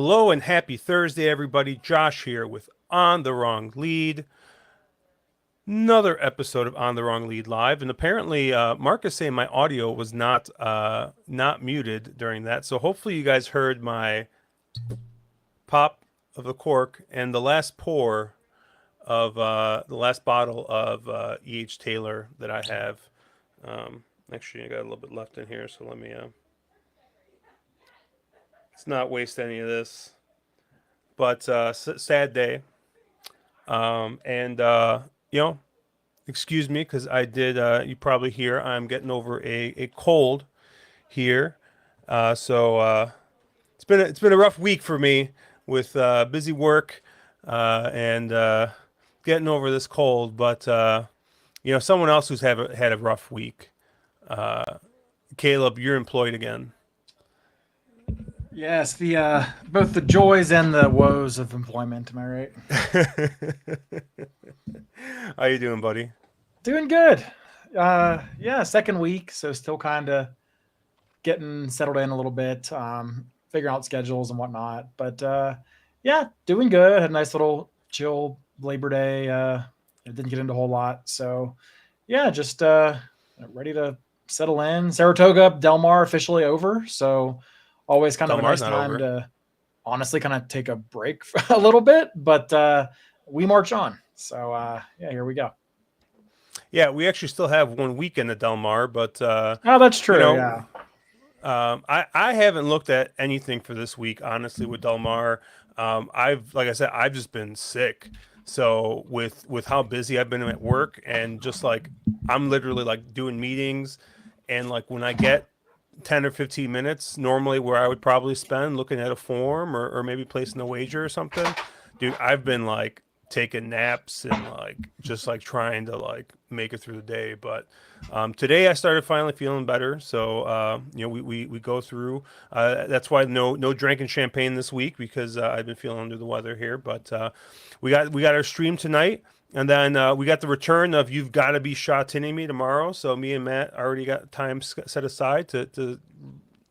Hello and happy Thursday, everybody. Josh here with On the Wrong Lead. Another episode of On the Wrong Lead Live, and apparently Mark is saying my audio was not muted during that. So hopefully you guys heard my pop of the cork and the last pour of the last bottle of E.H. Taylor that I have. Actually, I got a little bit left in here, so let me. Let's not waste any of this. But sad day. Excuse me, because I did. You probably hear I'm getting over a cold here. So it's been a rough week for me with busy work and getting over this cold. But someone else who's had a rough week. Caleb, you're employed again. Yes, the both the joys and the woes of employment. Am I right? How you doing, buddy? Doing good. Yeah, second week, so still kind of getting settled in a little bit, figuring out schedules and whatnot. But yeah, doing good. Had a nice little chill Labor Day. Didn't get into a whole lot, so yeah, just ready to settle in. Saratoga, Del Mar officially over, so. Always kind of a nice time to honestly kind of take a break for a little bit, but we march on. So, yeah, here we go. Yeah, we actually still have 1 weekend at Del Mar, but oh, that's true. Yeah. I haven't looked at anything for this week, honestly, with Del Mar. Like I said, I've just been sick. So with how busy I've been at work, and just like I'm literally like doing meetings, and like when I get 10 or 15 minutes normally where I would probably spend looking at a form or maybe placing a wager or something, dude, I've been like taking naps and like just like trying to like make it through the day. But today I started finally feeling better, so we go through. That's why no drinking champagne this week, because I've been feeling under the weather here. But we got our stream tonight. And then we got the return of You've Got to Be Shot-Tinning Me tomorrow. So me and Matt already got time set aside to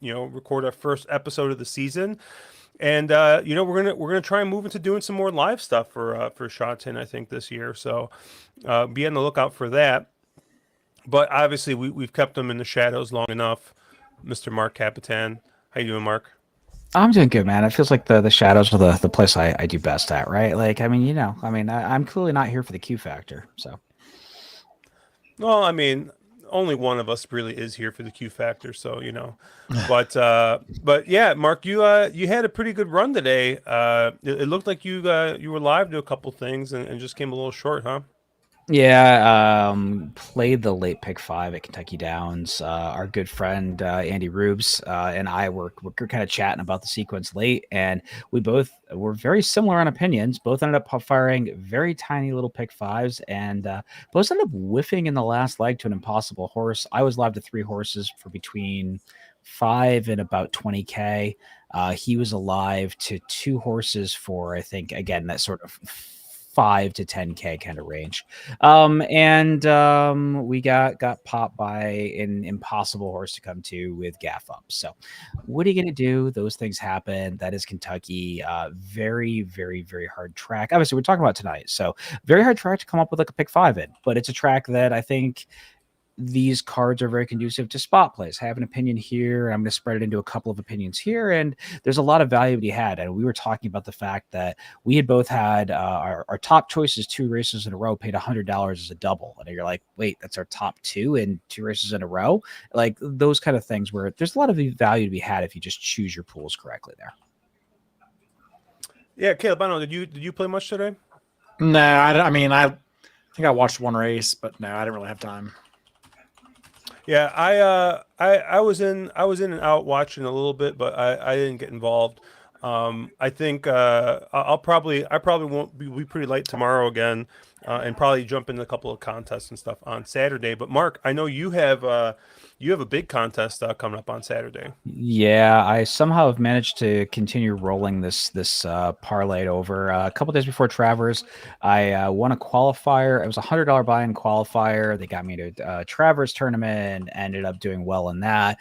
record our first episode of the season. And we're gonna try and move into doing some more live stuff for Shot-Tin, I think, this year. So be on the lookout for that. But obviously we've kept them in the shadows long enough. Mr. Mark Capitan, how you doing, Mark? I'm doing good, man. It feels like the shadows are the place I do best at, right? Like, I mean, I'm clearly not here for the Q factor, so. Well, I mean, only one of us really is here for the Q factor, so But yeah, Mark, you had a pretty good run today. It looked like you were live to a couple things and just came a little short, huh? Yeah, played the late pick 5 at Kentucky Downs. Our good friend Andy Rubes and I were kind of chatting about the sequence late, and we both were very similar on opinions. Both ended up firing very tiny little pick 5s, and both ended up whiffing in the last leg to an impossible horse. I was live to 3 horses for between 5 and about 20K. He was alive to 2 horses for, I think, again, that sort of 5 to 10K kind of range. We got popped by an impossible horse to come to with gaff up. So what are you going to do? Those things happen. That is Kentucky. Very, very, very hard track. Obviously, we're talking about tonight. So very hard track to come up with like a pick 5 in, but it's a track that I think these cards are very conducive to spot plays. I have an opinion here. I'm going to spread it into a couple of opinions here. And there's a lot of value to be had. And we were talking about the fact that we had both had our top choices 2 races in a row, paid $100 as a double. And you're like, wait, that's our top 2 in 2 races in a row? Like those kind of things where there's a lot of value to be had if you just choose your pools correctly there. Yeah, Caleb, I don't know. Did you play much today? No, I mean, I think I watched 1 race, but no, I didn't really have time. Yeah, I was in and out watching a little bit, but I didn't get involved. I think I probably won't be pretty late tomorrow again, and probably jump into a couple of contests and stuff on Saturday. But Mark, I know you have a big contest coming up on Saturday. Yeah, I somehow have managed to continue rolling this parlay over. A couple days before Travers, I won a qualifier. It was $100 buy-in qualifier. They got me to a Travers tournament and ended up doing well in that.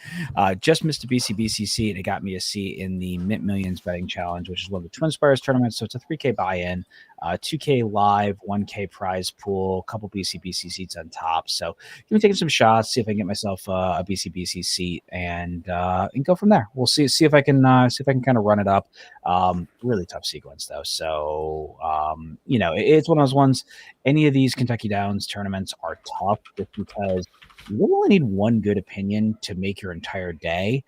Just missed a BCBCC, and it got me a seat in the Mint Millions betting challenge, which is one of the Twin Spires tournaments. So it's a 3K buy-in, 2K live, 1K prize pool, a couple BCBC seats on top. So give me taking some shots, see if I can get myself a BCBC seat, and go from there. We'll see if I can kind of run it up. Really tough sequence though. So it's one of those ones. Any of these Kentucky Downs tournaments are tough just because you really only need one good opinion to make your entire day.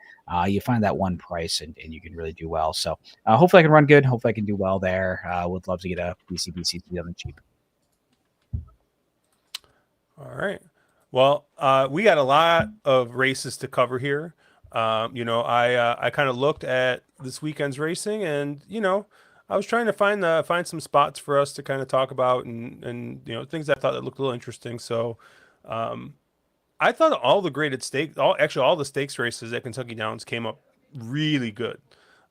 You find that one price and you can really do well. So hopefully I can run good. Hopefully I can do well there. Would love to get a BCBC on the cheap. All right. Well, we got a lot of races to cover here. I kind of looked at this weekend's racing, and I was trying to find some spots for us to kind of talk about and things I thought that looked a little interesting. So I thought all the graded stakes, all the stakes races at Kentucky Downs came up really good.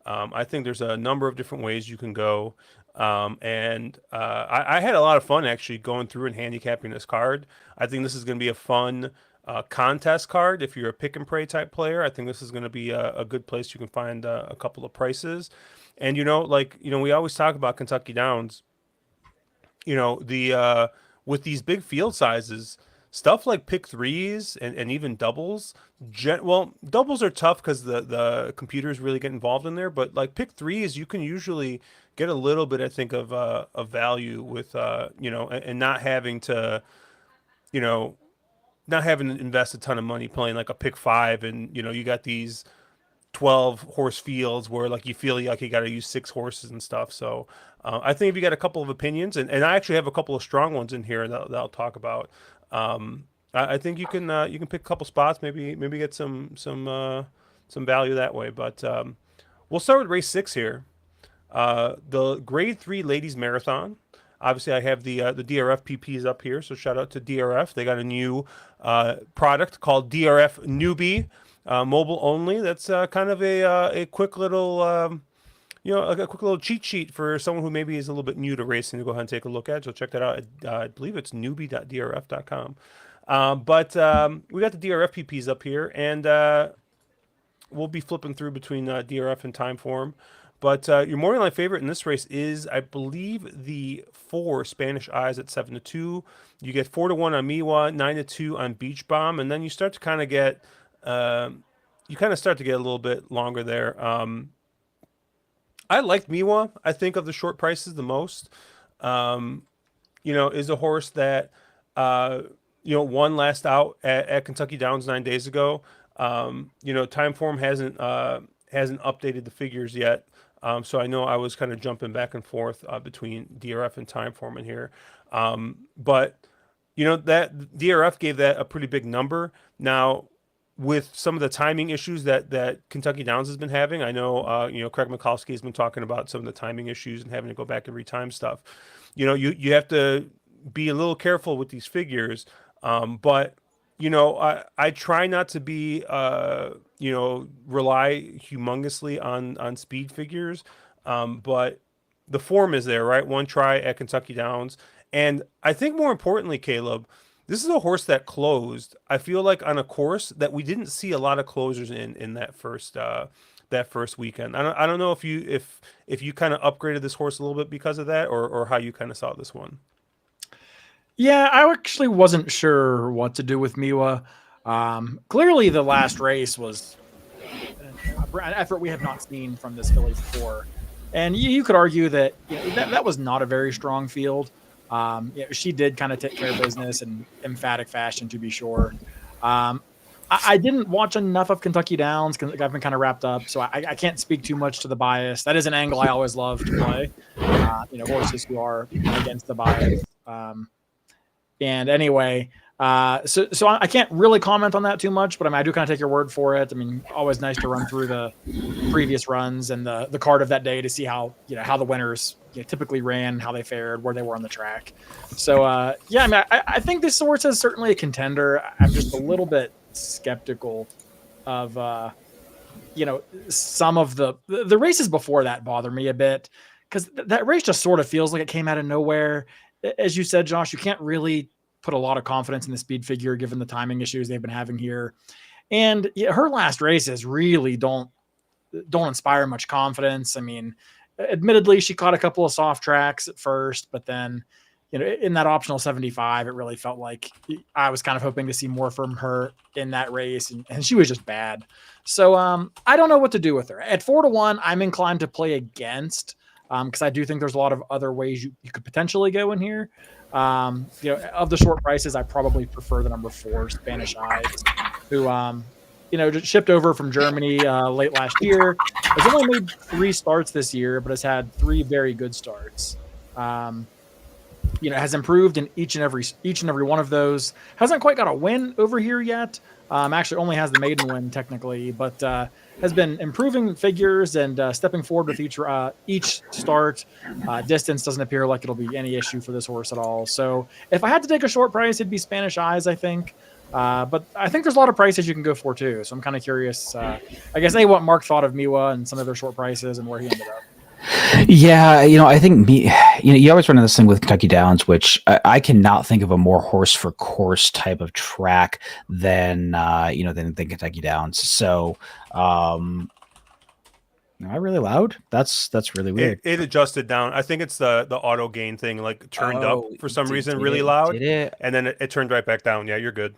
I think there's a number of different ways you can go. I had a lot of fun actually going through and handicapping this card. I think this is going to be a fun contest card. If you're a pick and pray type player, I think this is going to be a good place you can find a couple of prices. And, we always talk about Kentucky Downs, with these big field sizes, stuff like pick threes and even doubles. Doubles are tough because the computers really get involved in there. But like pick threes, you can usually get a little bit, I think, of value with and not having to, not having to invest a ton of money playing like a pick five, and you got these 12 horse fields where like you feel like you got to use 6 horses and stuff. So I think if you got a couple of opinions, and I actually have a couple of strong ones in here that I'll talk about. I think you can pick a couple spots, maybe get some value that way. But we'll start with race 6 here. The grade 3 ladies marathon. Obviously, I have the DRF PPs up here, so shout out to DRF. They got a new product called DRF Newbie, mobile only. That's kind of a quick little a quick little cheat sheet for someone who maybe is a little bit new to racing to go ahead and take a look at. So check that out. I believe it's newbie.drf.com. But we got the DRF PPs up here, and we'll be flipping through between DRF and Timeform. But your morning line favorite in this race is, I believe, the 4 Spanish Eyes at 7-2. You get 4-1 on Miwa, 9-2 on Beach Bomb, and then you start to kind of get a little bit longer there. I liked Miwa. I think of the short prices the most. Is a horse that won last out at Kentucky Downs 9 days ago. Timeform hasn't updated the figures yet. So I know I was kind of jumping back and forth between DRF and Timeform in here. But that DRF gave that a pretty big number. Now, with some of the timing issues that Kentucky Downs has been having, I know Craig Mikulski has been talking about some of the timing issues and having to go back and retime stuff. You have to be a little careful with these figures. But I try not to be rely humongously on speed figures. But the form is there, right? One try at Kentucky Downs. And I think more importantly, Caleb, this is a horse that closed, I feel like, on a course that we didn't see a lot of closers in that first weekend. I don't know if you kind of upgraded this horse a little bit because of that, or how you kind of saw this one. Yeah, I actually wasn't sure what to do with Miwa. Clearly, the last race was an effort we have not seen from this filly before. And you could argue that that was not a very strong field. She did kind of take care of business in emphatic fashion, to be sure. I didn't watch enough of Kentucky Downs because I've been kind of wrapped up, so I can't speak too much to the bias. That is an angle I always love to play. Horses who are against the bias. And anyway, so I can't really comment on that too much, but I do kind of take your word for it. Always nice to run through the previous runs and the card of that day to see how the winners typically ran, how they fared, where they were on the track. So I think this horse is certainly a contender. I'm just a little bit skeptical of some of the races before that bother me a bit, because that race just sort of feels like it came out of nowhere. As you said, Josh, you can't really put a lot of confidence in the speed figure given the timing issues they've been having here. And her last races really don't don't inspire much confidence. I mean, admittedly, she caught a couple of soft tracks at first, but then, in that optional 75, it really felt like I was kind of hoping to see more from her in that race, and she was just bad. So I don't know what to do with her. At 4-1, I'm inclined to play against, because I do think there's a lot of other ways you could potentially go in here. Of the short prices, I probably prefer the number 4, Spanish Eyes, who just shipped over from Germany late last year. Has only made 3 starts this year, but has had 3 very good starts. Has improved in each and every one of those. Hasn't quite got a win over here yet. Actually only has the maiden win technically, but has been improving figures and stepping forward with each start. Distance doesn't appear like it'll be any issue for this horse at all. So if I had to take a short price, it'd be Spanish Eyes, I think. But I think there's a lot of prices you can go for too. So I'm kind of curious, I guess, what Mark thought of Miwa and some of their short prices and where he ended up. Yeah, I think you always run into this thing with Kentucky Downs, which I cannot think of a more horse for course type of track than than Kentucky Downs. So, am I really loud? That's really weird. It adjusted down. I think it's the auto gain thing, like turned up for some reason really loud, and then it turned right back down. Yeah, you're good.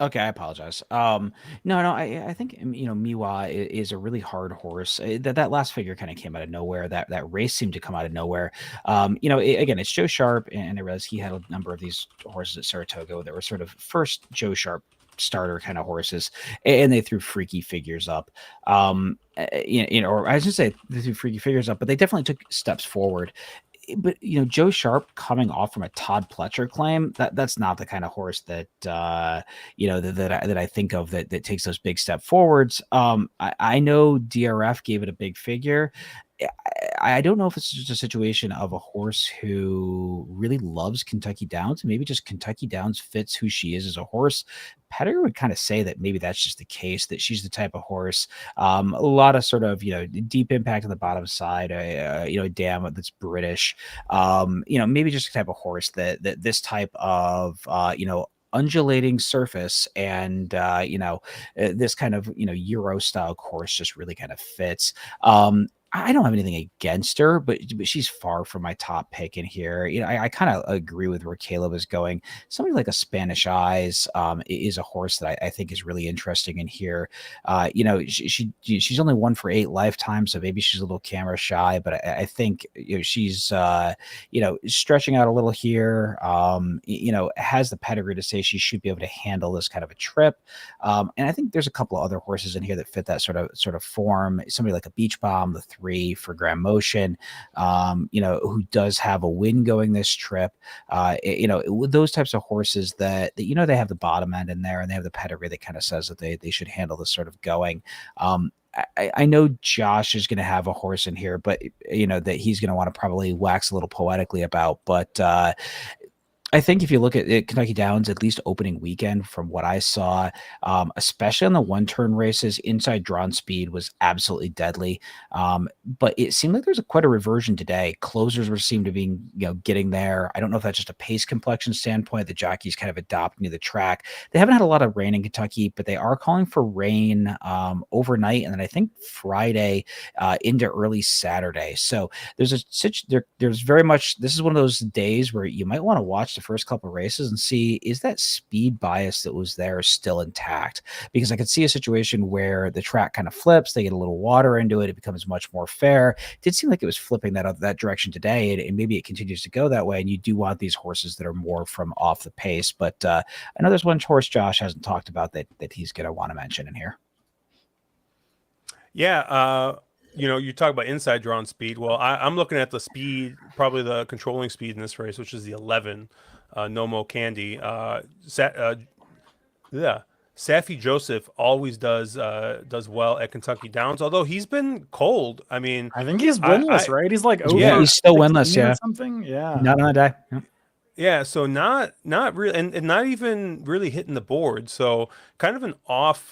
Okay, I apologize. No, I think Miwa is a really hard horse. That last figure kind of came out of nowhere. That race seemed to come out of nowhere. Again, it's Joe Sharp, and I realized he had a number of these horses at Saratoga that were sort of first Joe Sharp starter kind of horses, and they threw freaky figures up. Or I was gonna say they threw freaky figures up, but they definitely took steps forward. But Joe Sharp coming off from a Todd Pletcher claim, that's not the kind of horse that that I think of that takes those big step forwards. I know DRF gave it a big figure. I don't know if it's just a situation of a horse who really loves Kentucky Downs. Maybe just Kentucky Downs fits who she is as a horse. Pettigrew would kind of say that maybe that's just the case, that she's the type of horse, a lot of sort of, deep impact on the bottom side, a dam that's British, maybe just the type of horse that this type of, undulating surface and this kind of Euro style course just really kind of fits. I don't have anything against her, but she's far from my top pick in here. I kind of agree with where Caleb is going. Somebody like a Spanish Eyes is a horse that I think is really interesting in here. She's only 1 for 8 lifetimes, so maybe she's a little camera shy, but I think she's stretching out a little here. Has the pedigree to say she should be able to handle this kind of a trip. And I think there's a couple of other horses in here that fit that sort of form. Somebody like a Beach Bomb, the 3 for Grand Motion, who does have a win going this trip. Those types of horses that they have the bottom end in there and they have the pedigree that kind of says that they should handle this sort of going. I know Josh is going to have a horse in here, but that he's going to want to probably wax a little poetically about. But I think if you look at Kentucky Downs, at least opening weekend, from what I saw, especially on the 1-turn races, inside drawn speed was absolutely deadly. But it seemed like there was quite a reversion today. Closers seemed to be getting there. I don't know if that's just a pace complexion standpoint. The jockeys kind of adopting to the track. They haven't had a lot of rain in Kentucky, but they are calling for rain overnight, and then I think Friday into early Saturday. So there's very much, this is one of those days where you might want to watch the first couple of races and see, is that speed bias that was there still intact? Because I could see a situation where the track kind of flips, they get a little water into it, it becomes much more fair. It did seem like it was flipping that direction today, and maybe it continues to go that way, and you do want these horses that are more from off the pace. But I know there's one horse Josh hasn't talked about that he's going to want to mention in here. Yeah, you talk about inside drawn speed. Well, I'm looking at the speed, probably the controlling speed in this race, which is the 11, Nomo Candy. Safi Joseph always does well at Kentucky Downs, although he's been cold. I mean, I think he's winless, right? He's like, he's still winless, yeah. Something, yeah. Not on a day. Yeah. Yeah, so not really, and not even really hitting the board. So kind of an off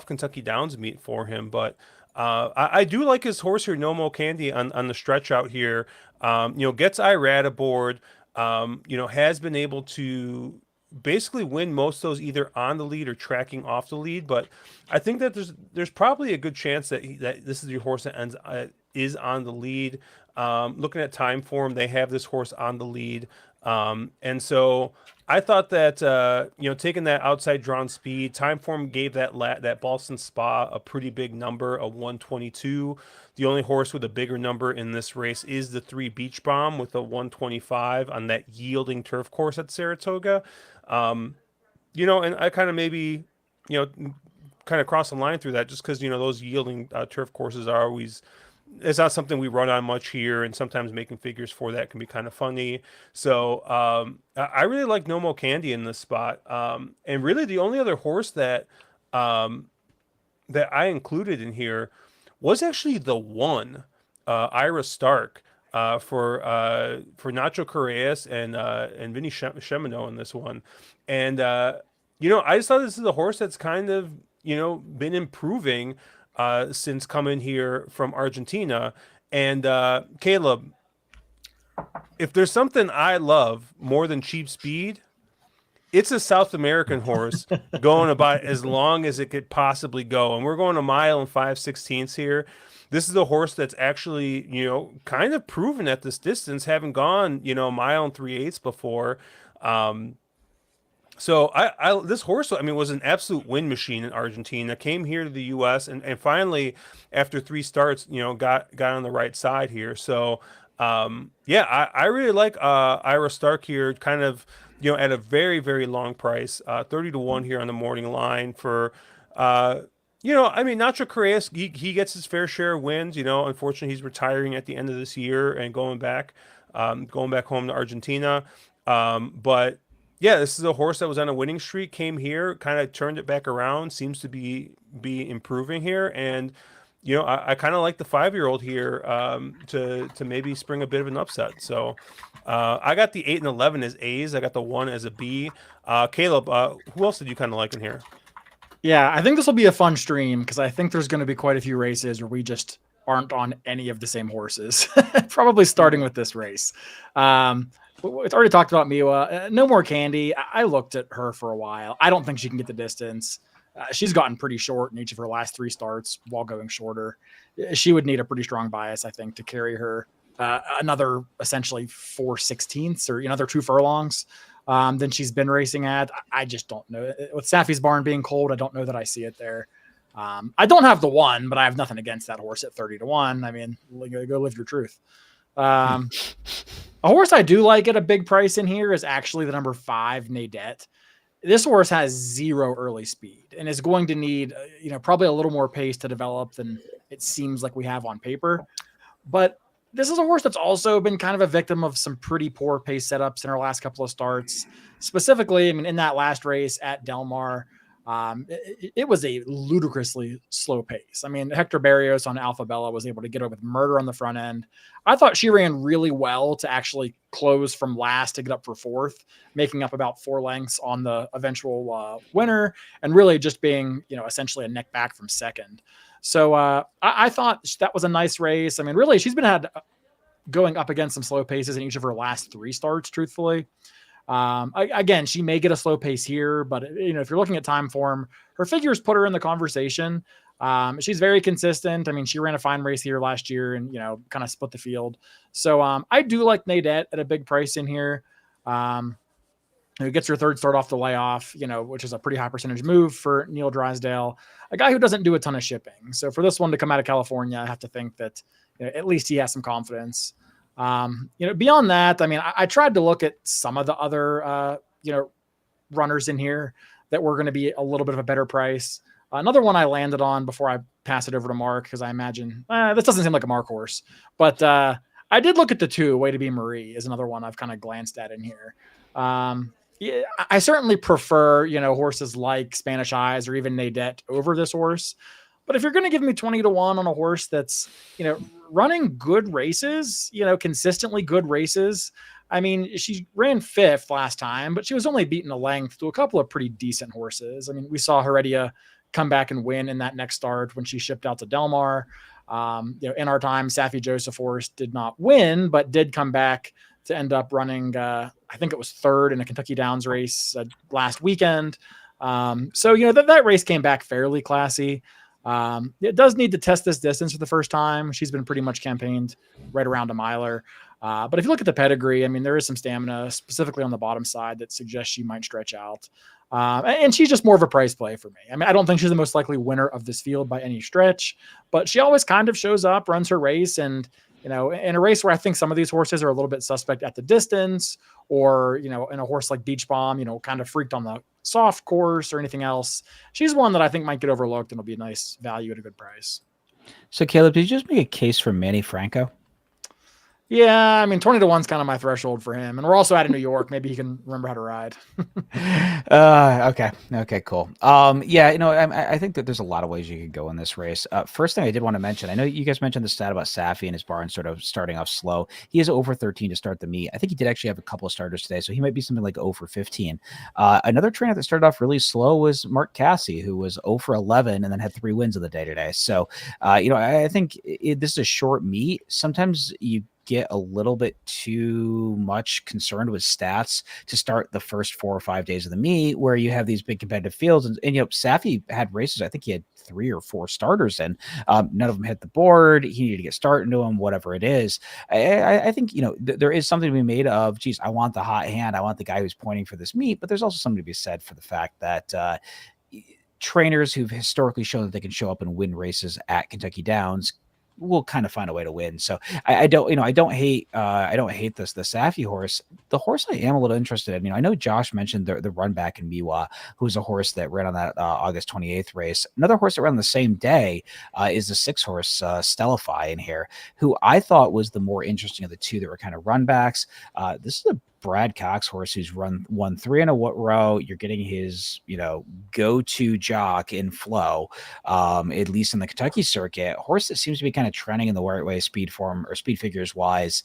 Kentucky Downs meet for him, but. I do like his horse here, Nomo Candy, on the stretch out here. Gets Irad aboard. Has been able to basically win most of those either on the lead or tracking off the lead. But I think that there's probably a good chance that that this is your horse that ends is on the lead. Looking at time form, they have this horse on the lead, and so I thought that taking that outside drawn speed, time form gave that Boston Spa a pretty big number of 122. The only horse with a bigger number in this race is the 3 Beach Bomb with a 125 on that yielding turf course at Saratoga. And I kind of maybe, kind of cross the line through that just because, those yielding turf courses are always, it's not something we run on much here. And sometimes making figures for that can be kind of funny. So I really like No Mo Candy in this spot. And really the only other horse that I included in here was actually the one, Ira Stark, for Nacho Correas and Vinny Chemino in this one. And I just thought this is a horse that's kind of been improving since coming here from Argentina. And Caleb, if there's something I love more than cheap speed, it's a South American horse going about as long as it could possibly go. And we're going a mile and 5/16 here. This is a horse that's actually, kind of proven at this distance, having gone, a mile and 3/8 before. So this horse, was an absolute win machine in Argentina. Came here to the U.S. and finally, after 3 starts, got on the right side here. So, I really like Ira Stark here, kind of, at a very, very long price, 30-1 here on the morning line for, Nacho Correas, he gets his fair share of wins. Unfortunately, he's retiring at the end of this year and going back home to Argentina. But yeah, this is a horse that was on a winning streak, came here, kind of turned it back around, seems to be improving here. And, I kind of like the 5-year-old here to maybe spring a bit of an upset. So I got the 8 and 11 as A's. I got the 1 as a B. Caleb, who else did you kind of like in here? Yeah, I think this will be a fun stream because I think there's going to be quite a few races where we just aren't on any of the same horses, probably starting with this race. It's already talked about Miwa. No More Candy. I looked at her for a while. I don't think she can get the distance. She's gotten pretty short in each of her last 3 starts while going shorter. She would need a pretty strong bias, I think, to carry her another essentially 4/16 or another 2 furlongs than she's been racing at. I just don't know. With Safi's barn being cold, I don't know that I see it there. I don't have the 1, but I have nothing against that horse at 30-1. I mean, go live your truth. A horse I do like at a big price in here is actually the number 5, Nadette. This horse has 0 early speed and is going to need, probably a little more pace to develop than it seems like we have on paper. But this is a horse that's also been kind of a victim of some pretty poor pace setups in her last couple of starts. Specifically, in that last race at Del Mar, it was a ludicrously slow pace. Hector Barrios on Alpha Bella was able to get her with murder on the front end. I thought she ran really well to actually close from last to get up for 4th, making up about 4 lengths on the eventual winner, and really just being, essentially a neck back from 2nd. So I thought that was a nice race. Really, she's been going up against some slow paces in each of her last 3 starts, truthfully. Again, she may get a slow pace here, but if you're looking at time form, her figures put her in the conversation. She's very consistent. She ran a fine race here last year and, kind of split the field. So I do like Nadette at a big price in here. Who gets her 3rd start off the layoff, which is a pretty high percentage move for Neil Drysdale, a guy who doesn't do a ton of shipping. So for this one to come out of California, I have to think that at least he has some confidence. Beyond that, I tried to look at some of the other, runners in here that were going to be a little bit of a better price. Another one I landed on before I pass it over to Mark, because I imagine this doesn't seem like a Mark horse, but I did look at the 2 Way to Be Marie is another one I've kind of glanced at in here. Yeah, I certainly prefer, horses like Spanish Eyes or even Nadette over this horse. But if you're going to give me 20-1 on a horse that's, running good races, consistently good races. She ran 5th last time, but she was only beaten a length to a couple of pretty decent horses. We saw Heredia come back and win in that next start when she shipped out to Del Mar. In our time, Safi Joseph horse did not win, but did come back to end up running I think it was third in a Kentucky Downs race last weekend. So, you know, that race came back fairly classy. It does need to test this distance for the first time. She's been pretty much campaigned right around a miler. But if you look at the pedigree, I mean, there is some stamina, specifically on the bottom side, that suggests she might stretch out. And she's just more of a price play for me. I mean, I don't think she's the most likely winner of this field by any stretch, but she always kind of shows up, runs her race, and, you know, in a race where I think some of these horses are a little bit suspect at the distance, or, you know, in a horse like Beach Bomb, you know, kind of freaked on the soft course or anything else, she's one that I think might get overlooked and will be a nice value at a good price. So, Caleb, did you just make a case for Manny Franco? Yeah, I mean, 20 to 1 is kind of my threshold for him. And we're also out of New York. Maybe he can remember how to ride. Okay, cool. Yeah, you know, I think that there's a lot of ways you could go in this race. First thing I did want to mention, I know you guys mentioned the stat about Safi and his barn sort of starting off slow. He is over 13 to start the meet. I think he did actually have a couple of starters today, so he might be something like 0 for 15. Another trainer that started off really slow was Mark Cassie, who was 0 for 11 and then had 3 wins of the day today. So, you know, I think this is a short meet. Sometimes you get a little bit too much concerned with stats to start the first 4 or 5 days of the meet, where you have these big competitive fields. And you know, Safi had races, I think he had 3 or 4 starters in. None of them hit the board. He needed to get started into them, whatever it is. I think, you know, there is something to be made of, geez, I want the hot hand. I want the guy who's pointing for this meet. But there's also something to be said for the fact that trainers who've historically shown that they can show up and win races at Kentucky Downs will kind of find a way to win. So I don't hate the Safi horse. The horse I am a little interested in, you know, I know Josh mentioned the run back in Miwa, who's a horse that ran on that August 28th race. Another horse that ran the same day is the 6 horse Stellify in here, who I thought was the more interesting of the two that were kind of run backs. This is a Brad Cox horse who's won 3 in a row. You're getting his, you know, go-to jock in Flow, at least in the Kentucky circuit. Horse that seems to be kind of trending in the right way, speed form or speed figures wise.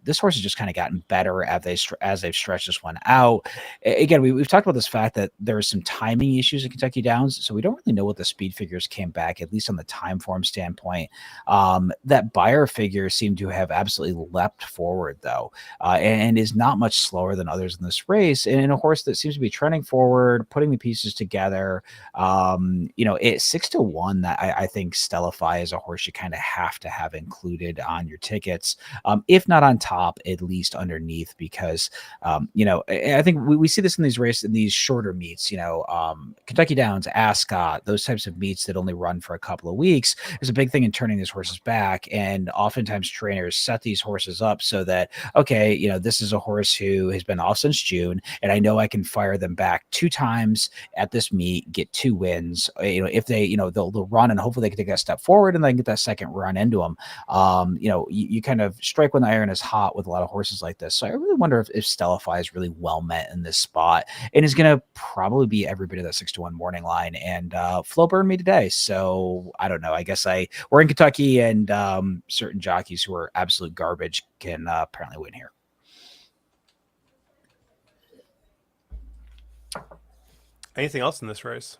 This horse has just kind of gotten better as they've stretched this one out. Again, we've talked about this fact that there are some timing issues in Kentucky Downs, so we don't really know what the speed figures came back, at least on the time form standpoint. That buyer figure seemed to have absolutely leapt forward though, and is not much slower than others in this race, and in a horse that seems to be trending forward, putting the pieces together. You know, at 6 to 1, that I think Stellify is a horse you kind of have to have included on your tickets, if not on top, at least underneath, because you know, I think we see this in these races, in these shorter meets, you know, Kentucky Downs, Ascot, those types of meets that only run for a couple of weeks. There's a big thing in turning these horses back, and oftentimes trainers set these horses up so that, okay, you know, this is a horse who has been off since June, and I know I can fire them back 2 times at this meet, get 2 wins. You know, if they, you know, they'll run, and hopefully they can take that step forward and then get that second run into them. You know, you kind of strike when the iron is hot with a lot of horses like this. So I really wonder if Stellify is really well met in this spot, and is going to probably be every bit of that 6 to 1 morning line. And Flo burned me today, so I don't know. I guess we're in Kentucky, and certain jockeys who are absolute garbage can apparently win here. Anything else in this race?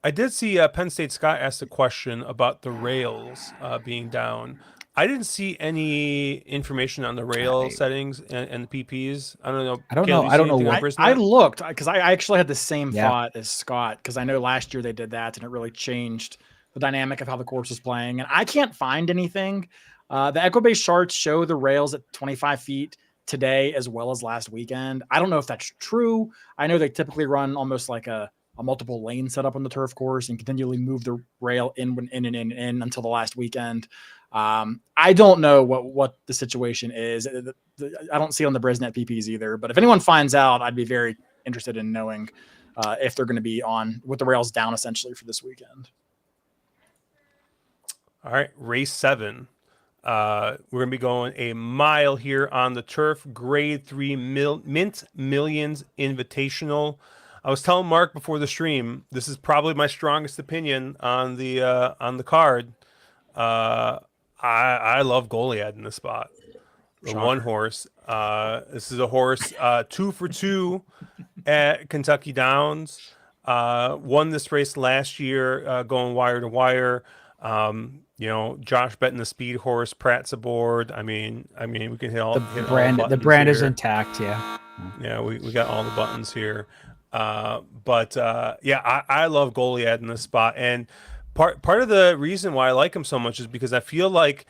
I did see Penn State Scott asked a question about the rails being down. I didn't see any information on the rail settings and the PPs. I don't know. Caleb, I don't know what I looked because I actually had the same thought as Scott, because I know last year they did that and it really changed the dynamic of how the course was playing. And I can't find anything. The Equibase charts show the rails at 25 feet today as well as last weekend. I don't know if that's true. I know they typically run almost like a multiple lane setup on the turf course and continually move the rail in until the last weekend. I don't know what the situation is. I don't see it on the Brisnet PPs either, but if anyone finds out, I'd be very interested in knowing if they're going to be on with the rails down essentially for this weekend. All right, race 7. We're going to be going a mile here on the turf, grade 3 Mint Millions Invitational. I was telling Mark before the stream, this is probably my strongest opinion on the card. I love Goliad in this spot. The one horse. This is a horse 2 for 2 at Kentucky Downs. Won this race last year, going wire to wire. Josh betting the speed horse, Pratt's aboard. I mean, we can hit all The the brand is here. intact. Yeah. Yeah, we got all the buttons here. Yeah, I love Goliad in this spot, and part of the reason why I like him so much is because I feel like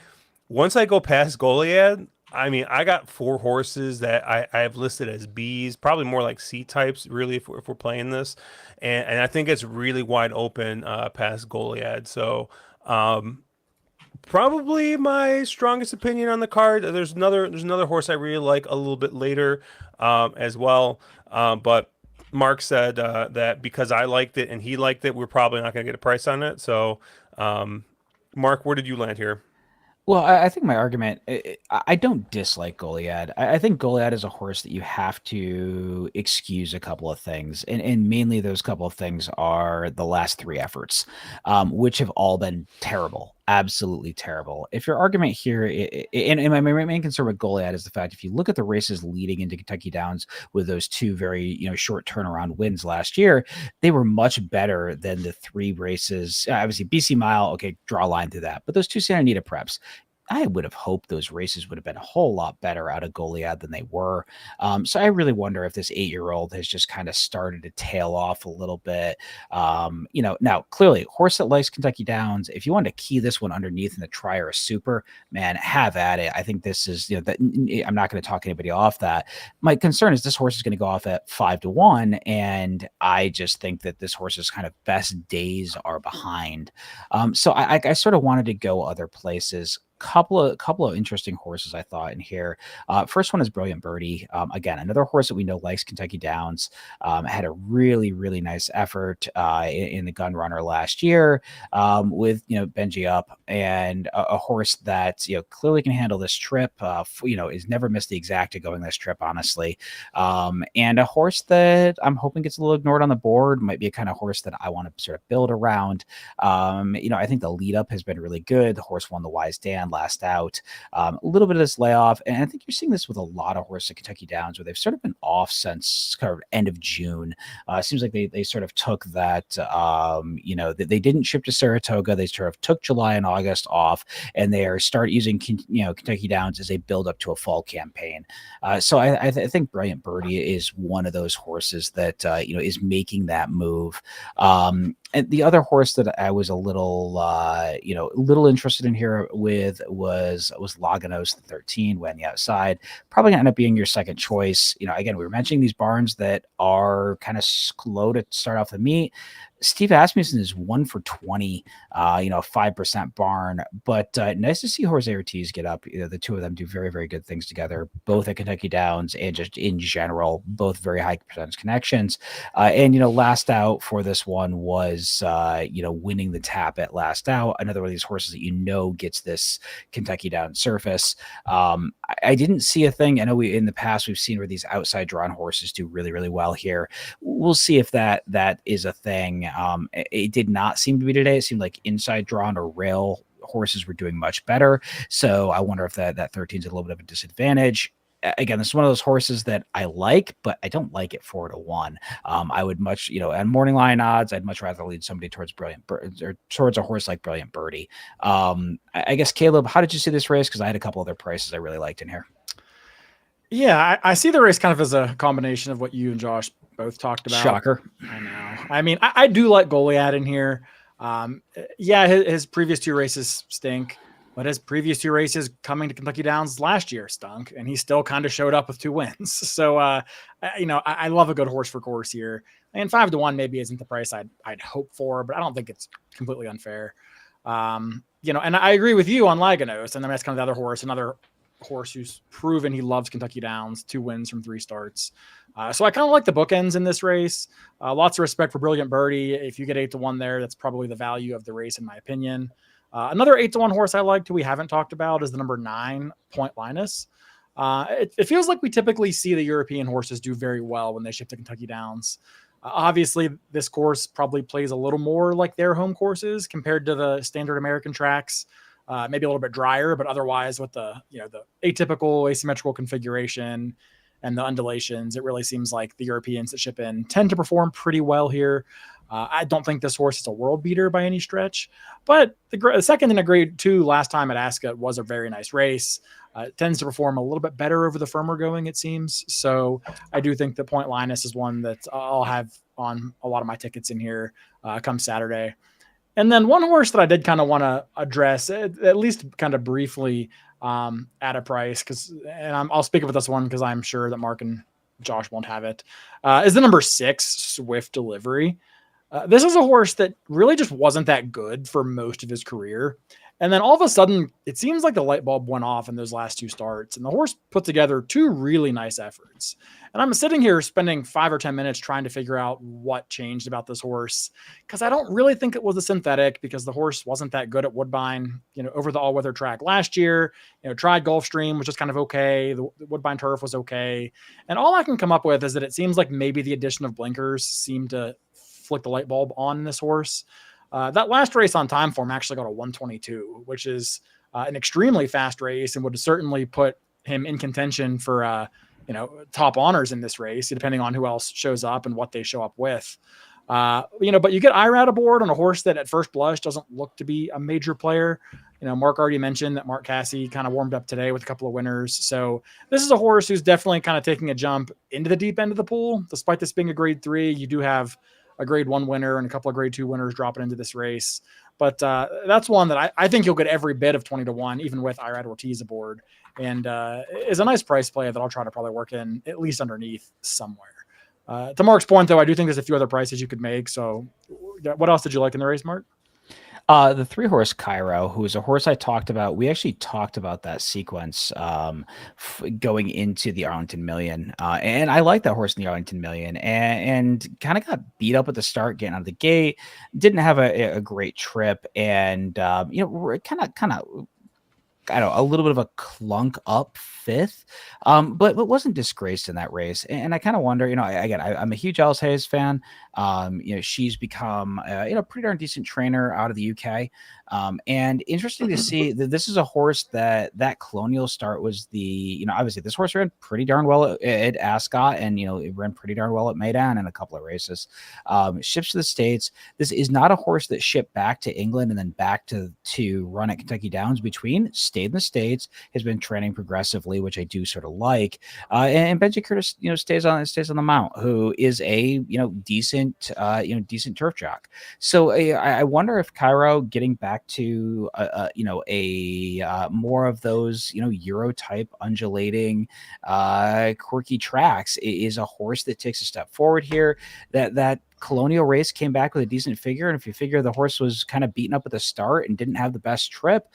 once I go past Goliad, I mean, I got 4 horses that I have listed as Bs, probably more like C types, really, if we're playing this, and I think it's really wide open past Goliad. So probably my strongest opinion on the card. There's another horse I really like a little bit later as well. But Mark said that because I liked it and he liked it, we're probably not going to get a price on it. So, Mark, where did you land here? Well, I think my argument, I don't dislike Goliad. I think Goliad is a horse that you have to excuse a couple of things. And mainly those couple of things are the last 3 efforts, which have all been terrible, absolutely terrible. If your argument here, and my main concern with Goliad is the fact, if you look at the races leading into Kentucky Downs with those 2 very, short turnaround wins last year, they were much better than the 3 races. Obviously, BC Mile, okay, draw a line through that. But those 2 Santa Anita preps, I would have hoped those races would have been a whole lot better out of Goliad than they were. So I really wonder if this 8-year-old has just kind of started to tail off a little bit. Now clearly, horse that likes Kentucky Downs, if you want to key this one underneath in the try or a super, man, have at it. I think this is, that I'm not going to talk anybody off that. My concern is this horse is going to go off at 5-1, and I just think that this horse's kind of best days are behind. So I sort of wanted to go other places. Couple of interesting horses I thought in here. First one is Brilliant Birdie. Again, another horse that we know likes Kentucky Downs. Had a really, really nice effort in the Gun Runner last year with Benji up, and a horse that clearly can handle this trip. Is never missed the exacta going this trip, honestly. And a horse that I'm hoping gets a little ignored on the board. Might be a kind of horse that I want to sort of build around. I think the lead up has been really good. The horse won the Wise Dan last out. A little bit of this layoff, and I think you're seeing this with a lot of horses at Kentucky Downs, where they've sort of been off since kind of end of June. It seems like they sort of took that, they didn't ship to Saratoga. They sort of took July and August off, and they are start using Kentucky Downs as a build up to a fall campaign. So I think Brilliant Birdie is one of those horses that is making that move. And the other horse that I was a little interested in here with was Laganos, the 13, when the outside, probably going to end up being your second choice. Again, we were mentioning these barns that are kind of slow to start off the meet. Steve Asmussen is 1 for 20, 5% barn, but nice to see Jose Ortiz get up. The 2 of them do very, very good things together, both at Kentucky Downs and just in general, both very high percentage connections. And last out for this one was, winning the tap at last out. Another one of these horses that gets this Kentucky Downs surface. I didn't see a thing. I know in the past we've seen where these outside drawn horses do really, really well here. We'll see if that is a thing. It did not seem to be today. It seemed like inside drawn or rail horses were doing much better. So I wonder if that 13 is a little bit of a disadvantage. Again, this is one of those horses that I like, but I don't like it 4-1. I would much, on morning line odds, I'd much rather lead somebody towards or towards a horse like Brilliant Birdie. I guess, Caleb, how did you see this race? Because I had a couple other prices I really liked in here. Yeah, I see the race kind of as a combination of what you and Josh both talked about. Shocker. I know. I mean, I do like Goliad in here. His previous 2 races stink, but his previous 2 races coming to Kentucky Downs last year stunk, and he still kind of showed up with 2 wins. So, I love a good horse for course here. And 5-1 maybe isn't the price I'd hope for, but I don't think it's completely unfair. And I agree with you on Laganos, and then that's kind of the other horse, another horse who's proven he loves Kentucky Downs, 2 wins from 3 starts. So I kind of like the bookends in this race. Lots of respect for Brilliant Birdie. If you get 8-1 there, that's probably the value of the race, in my opinion. Another 8-1 horse I liked, who we haven't talked about, is the number 9, Point Linus. It feels like we typically see the European horses do very well when they ship to Kentucky Downs. Obviously, this course probably plays a little more like their home courses compared to the standard American tracks. Maybe a little bit drier, but otherwise with the atypical asymmetrical configuration and the undulations, it really seems like the Europeans that ship in tend to perform pretty well here. I don't think this horse is a world beater by any stretch, but the second in a grade 2 last time at Ascot was a very nice race. It tends to perform a little bit better over the firmer going, it seems. So I do think the Point Linus is one that I'll have on a lot of my tickets in here come Saturday. And then one horse that I did kind of want to address, at least kind of briefly at a price, I'll speak about this one because I'm sure that Mark and Josh won't have it, is the number 6, Swift Delivery. This is a horse that really just wasn't that good for most of his career. And then all of a sudden, it seems like the light bulb went off in those last 2 starts, and the horse put together 2 really nice efforts. And I'm sitting here spending 5 or 10 minutes trying to figure out what changed about this horse, because I don't really think it was a synthetic, because the horse wasn't that good at Woodbine, over the all-weather track last year. Tried Gulfstream, which was kind of okay. The Woodbine turf was okay. And all I can come up with is that it seems like maybe the addition of blinkers seemed to flick the light bulb on this horse. That last race on time form actually got a 122, which is an extremely fast race and would certainly put him in contention for, top honors in this race, depending on who else shows up and what they show up with. But you get Irad aboard on a horse that at first blush doesn't look to be a major player. Mark already mentioned that Mark Casse kind of warmed up today with a couple of winners. So this is a horse who's definitely kind of taking a jump into the deep end of the pool. Despite this being a grade 3, you do have a grade 1 winner and a couple of grade 2 winners dropping into this race. But that's one that I think you'll get every bit of 20-1, even with Irad Ortiz aboard, and is a nice price play that I'll try to probably work in at least underneath somewhere. To Mark's point, though, I do think there's a few other prices you could make. So what else did you like in the race, Mark? The 3-horse Cairo, who is a horse I talked about. We actually talked about that sequence going into the Arlington Million. And I like that horse in the Arlington Million, and kind of got beat up at the start, getting out of the gate. Didn't have a great trip, and kind of I don't know, a little bit of a clunk up 5th, but wasn't disgraced in that race. And I kind of wonder, I'm a huge Alice Hayes fan. She's become, pretty darn decent trainer out of the UK. And interesting to see that this is a horse that Colonial start was obviously this horse ran pretty darn well at Ascot, and, it ran pretty darn well at Meydan in a couple of races. Ships to the States. This is not a horse that shipped back to England and then back to run at Kentucky Downs between. Stayed in the States, has been training progressively, which I do sort of like. And Benji Curtis, stays on the mount, who is a, decent turf jock. So I wonder if Cairo getting back to, more of those, Euro type undulating, quirky tracks is a horse that takes a step forward here. That Colonial race came back with a decent figure. And if you figure the horse was kind of beaten up at the start and didn't have the best trip,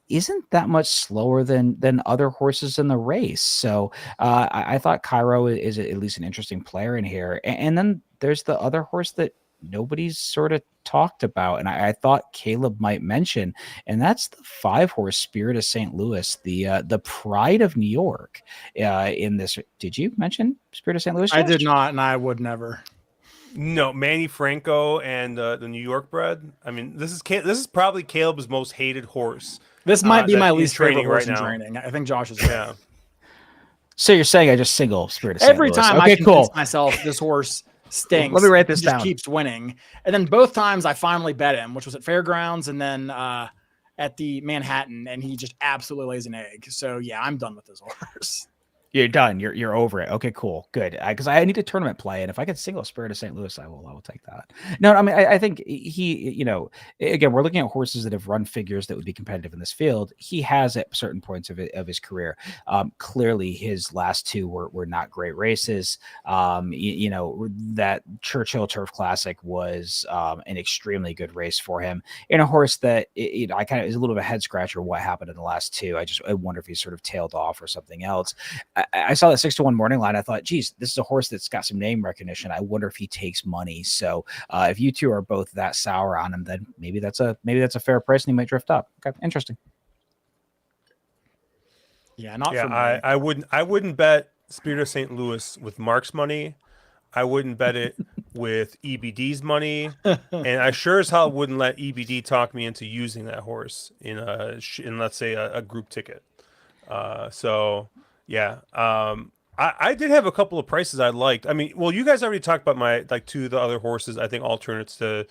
isn't that much slower than other horses in the race. So I thought Cairo is at least an interesting player in here. And then there's the other horse that nobody's sort of talked about, and I thought Caleb might mention, and that's the 5-horse Spirit of St. Louis, the pride of New York. In this, did you mention Spirit of St. Louis, Josh? I did not, and I would never. No, Manny Franco and the New York bred. I mean, this is probably Caleb's most hated horse. This might be my least favorite horse right in now. training. I think Josh is yeah. So you're saying I just single Spirit of St. Every Louis. time Okay, I convince myself this horse stinks. Let me write this down. Just keeps winning, and then both times I finally bet him, which was at Fairgrounds and then at the Manhattan, and he just absolutely lays an egg. So yeah, I'm done with this horse. You're done. You're over it. Okay, cool, good. Because I need a tournament play, and if I could single Spirit of St. Louis, I will take that. No, I mean I think he, again, we're looking at horses that have run figures that would be competitive in this field. He has at certain points of his career. Clearly, his last 2 were not great races. That Churchill Turf Classic was an extremely good race for him. In a horse that I kind of is a little bit of a head scratcher what happened in the last 2. I wonder if he sort of tailed off or something else. I saw that 6-1 morning line. I thought, geez, this is a horse that's got some name recognition. I wonder if he takes money. So if you two are both that sour on him, then maybe that's a fair price and he might drift up. Okay, interesting. Yeah, not for me. I wouldn't bet Spirit of St. Louis with Mark's money. I wouldn't bet it with EBD's money, and I sure as hell wouldn't let EBD talk me into using that horse in let's say a group ticket. So yeah, I did have a couple of prices I liked. I mean, well, you guys already talked about my like two of the other horses. I think alternates to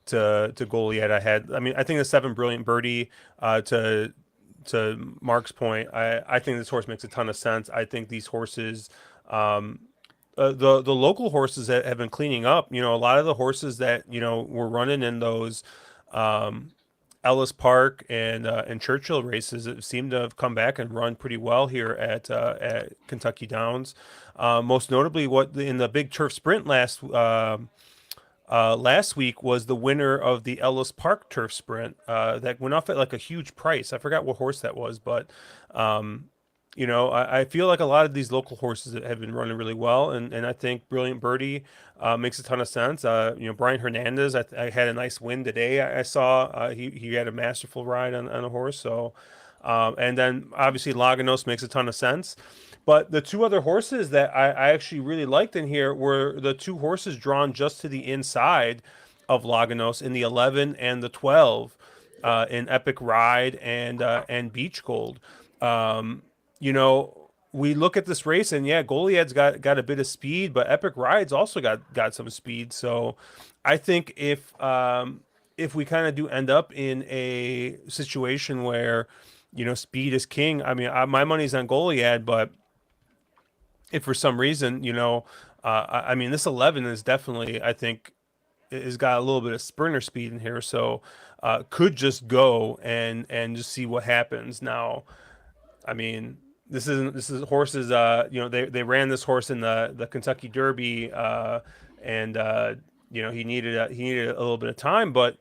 Goliad. I had. I mean, I think the 7 Brilliant Birdie to Mark's point. I think this horse makes a ton of sense. I think these horses. The local horses that have been cleaning up, a lot of the horses that were running in those um, Ellis Park and Churchill races seem to have come back and run pretty well here at Kentucky Downs. Most notably, what in the big turf sprint last week was the winner of the Ellis Park turf sprint that went off at like a huge price. I forgot what horse that was, but um, I feel like a lot of these local horses have been running really well, and I think Brilliant Birdie makes a ton of sense. Brian Hernandez, I had a nice win today. I saw he had a masterful ride on a horse. So, and then obviously Laganos makes a ton of sense. But the two other horses that I actually really liked in here were the two horses drawn just to the inside of Laganos in the 11 and the 12 in Epic Ride and Beach Gold. Um, we look at this race and yeah, Goliad's got a bit of speed, but Epic Ride's also got some speed. So I think if we kind of do end up in a situation where speed is king, I mean my money's on Goliad, but if for some reason I mean this 11 is definitely, I think, has got a little bit of sprinter speed in here, so could just go and just see what happens. Now, I mean, this is horses. They ran this horse in the Kentucky Derby, and he needed a little bit of time. But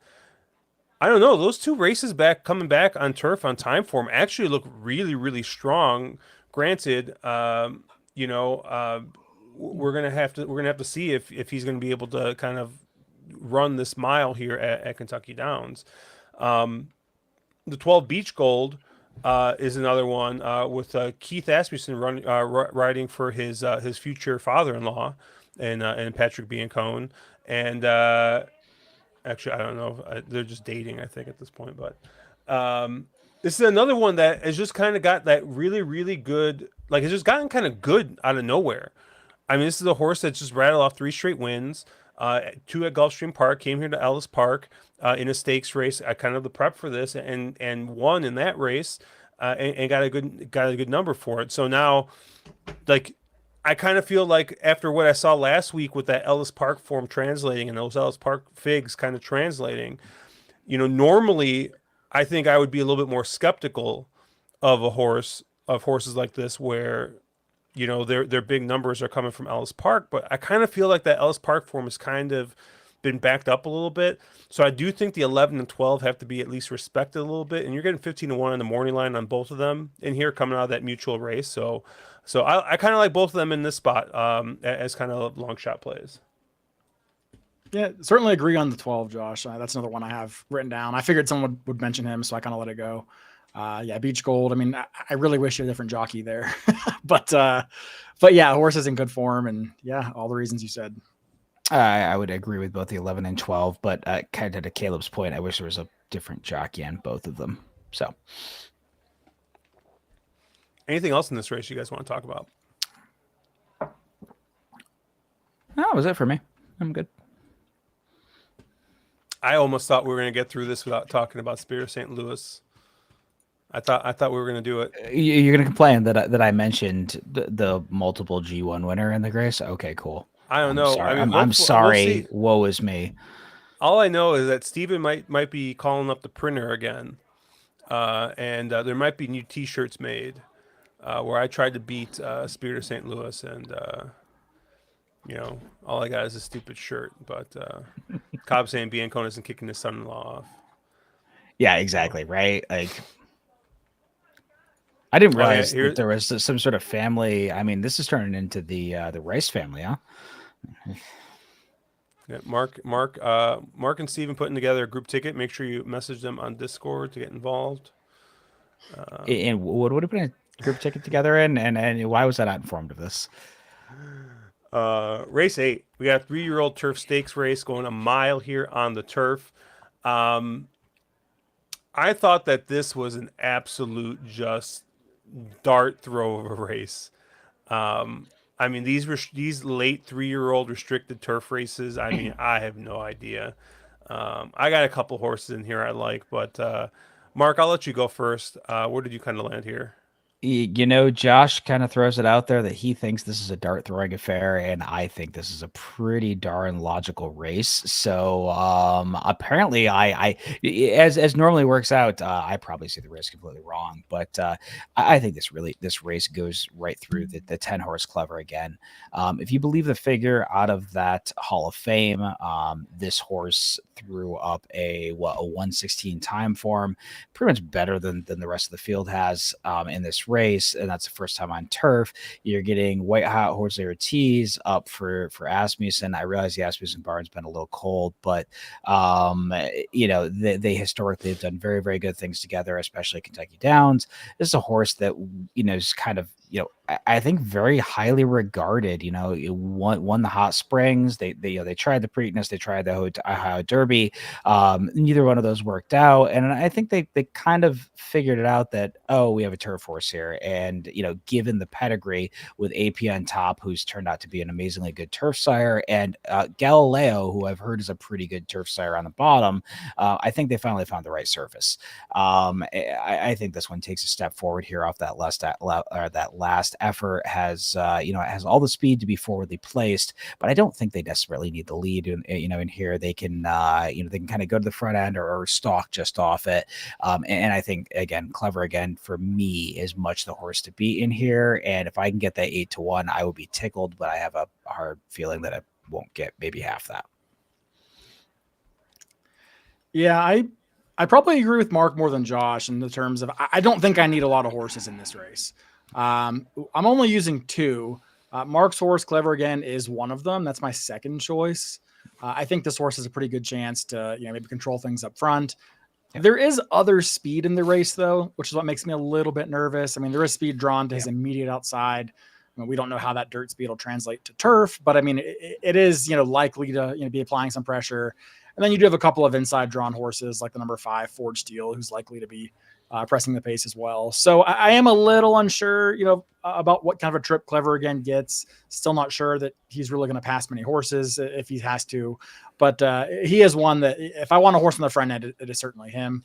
I don't know. Those two races coming back on turf on time form actually look really really strong. Granted, we're gonna have to see if he's gonna be able to kind of run this mile here at Kentucky Downs. The 12 Beach Gold is another one with Keith Asmussen riding for his future father-in-law and Patrick Biancone. And actually, I don't know. They're just dating, I think, at this point. But this is another one that has just kind of got that really, really good. Like, it's just gotten kind of good out of nowhere. I mean, this is a horse that just rattled off 3 straight wins. 2 at Gulfstream Park, came here to Ellis Park in a stakes race. I kind of the prep for this and won in that race and got a good number for it. So now, like, I kind of feel like after what I saw last week with that Ellis Park form translating and those Ellis Park figs kind of translating, normally I think I would be a little bit more skeptical of horses like this where their big numbers are coming from Ellis Park, but I kind of feel like that Ellis Park form has kind of been backed up a little bit. So I do think the 11 and 12 have to be at least respected a little bit, and you're getting 15-1 on the morning line on both of them in here coming out of that mutual race. So I kind of like both of them in this spot as kind of long shot plays. Yeah, certainly agree on the 12, Josh. That's another one I have written down. I figured someone would mention him, so I kind of let it go. Yeah, Beach Gold. I mean, I really wish you had a different jockey there, but yeah, horse is in good form, and yeah, all the reasons you said. I would agree with both the 11 and 12, but kind of to Caleb's point, I wish there was a different jockey on both of them. So, anything else in this race you guys want to talk about? No, that was it for me. I'm good. I almost thought we were going to get through this without talking about Spirit of St. Louis. I thought we were going to do it. You're going to complain that I mentioned the multiple G1 winner in the race? Okay, cool. I don't know. Sorry. I mean, I'm sorry. We'll Woe is me. all I know is that Steven might be calling up the printer again, and there might be new T-shirts made where I tried to beat Spirit of St. Louis, and all I got is a stupid shirt. But Cobb saying Biancone isn't kicking his son-in-law off. Yeah, exactly. Right. Like, I didn't realize that there was some sort of family. I mean, this is turning into the Rice family, huh? Yeah, Mark and Steven putting together a group ticket. Make sure you message them on Discord to get involved. And what would have been a group ticket together in, and why was I not informed of this? Race 8. We got a 3-year-old turf stakes race going a mile here on the turf. I thought that this was an absolute just dart throw of a race. I mean, these late 3-year-old restricted turf races. I mean, I have no idea. I got a couple horses in here I like, but Mark, I'll let you go first. Where did you kind of land here? Josh kind of throws it out there that he thinks this is a dart throwing affair, and I think this is a pretty darn logical race. So apparently, as normally works out, I probably see the race completely wrong, but I think this race goes right through the 10-horse Clever Again. If you believe the figure out of that Hall of Fame, this horse threw up a 116 time form, pretty much better than the rest of the field has in this race, and that's the first time on turf. You're getting white hot horse tees up for Asmussen. I realize the Asmussen barn's been a little cold, but they historically have done very, very good things together, especially Kentucky Downs. This is a horse that is kind of I think very highly regarded. It won the Hot Springs. They tried the Preakness, they tried the Ohio Derby. Neither one of those worked out, and I think they kind of figured it out that, oh, we have a turf horse here, and given the pedigree with AP on top, who's turned out to be an amazingly good turf sire, and Galileo, who I've heard is a pretty good turf sire on the bottom. I think they finally found the right surface. I think this one takes a step forward here off that last effort. Has it has all the speed to be forwardly placed, but I don't think they necessarily need the lead. In here they can they can kind of go to the front end or stalk just off it. And I think again, Clever Again for me is much the horse to beat in here. And if I can get that 8-1, I would be tickled. But I have a hard feeling that I won't get maybe half that. Yeah, I probably agree with Mark more than Josh in the terms of I don't think I need a lot of horses in this race. I'm only using 2. Mark's horse, Clever Again, is one of them. That's my second choice. I think this horse has a pretty good chance to maybe control things up front. Yeah. There is other speed in the race, though, which is what makes me a little bit nervous. I mean, there is speed drawn to his immediate outside. I mean, we don't know how that dirt speed will translate to turf, but I mean, it is likely to be applying some pressure. And then you do have a couple of inside drawn horses like the number 5 Forge Steel, who's likely to be pressing the pace as well. So I am a little unsure, about what kind of a trip Clever Again gets. Still not sure that he's really going to pass many horses if he has to, but he is one that if I want a horse on the front end, it is certainly him.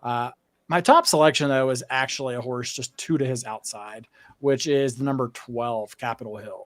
My top selection, though, is actually a horse just 2 to his outside, which is the number 12 Capitol Hill.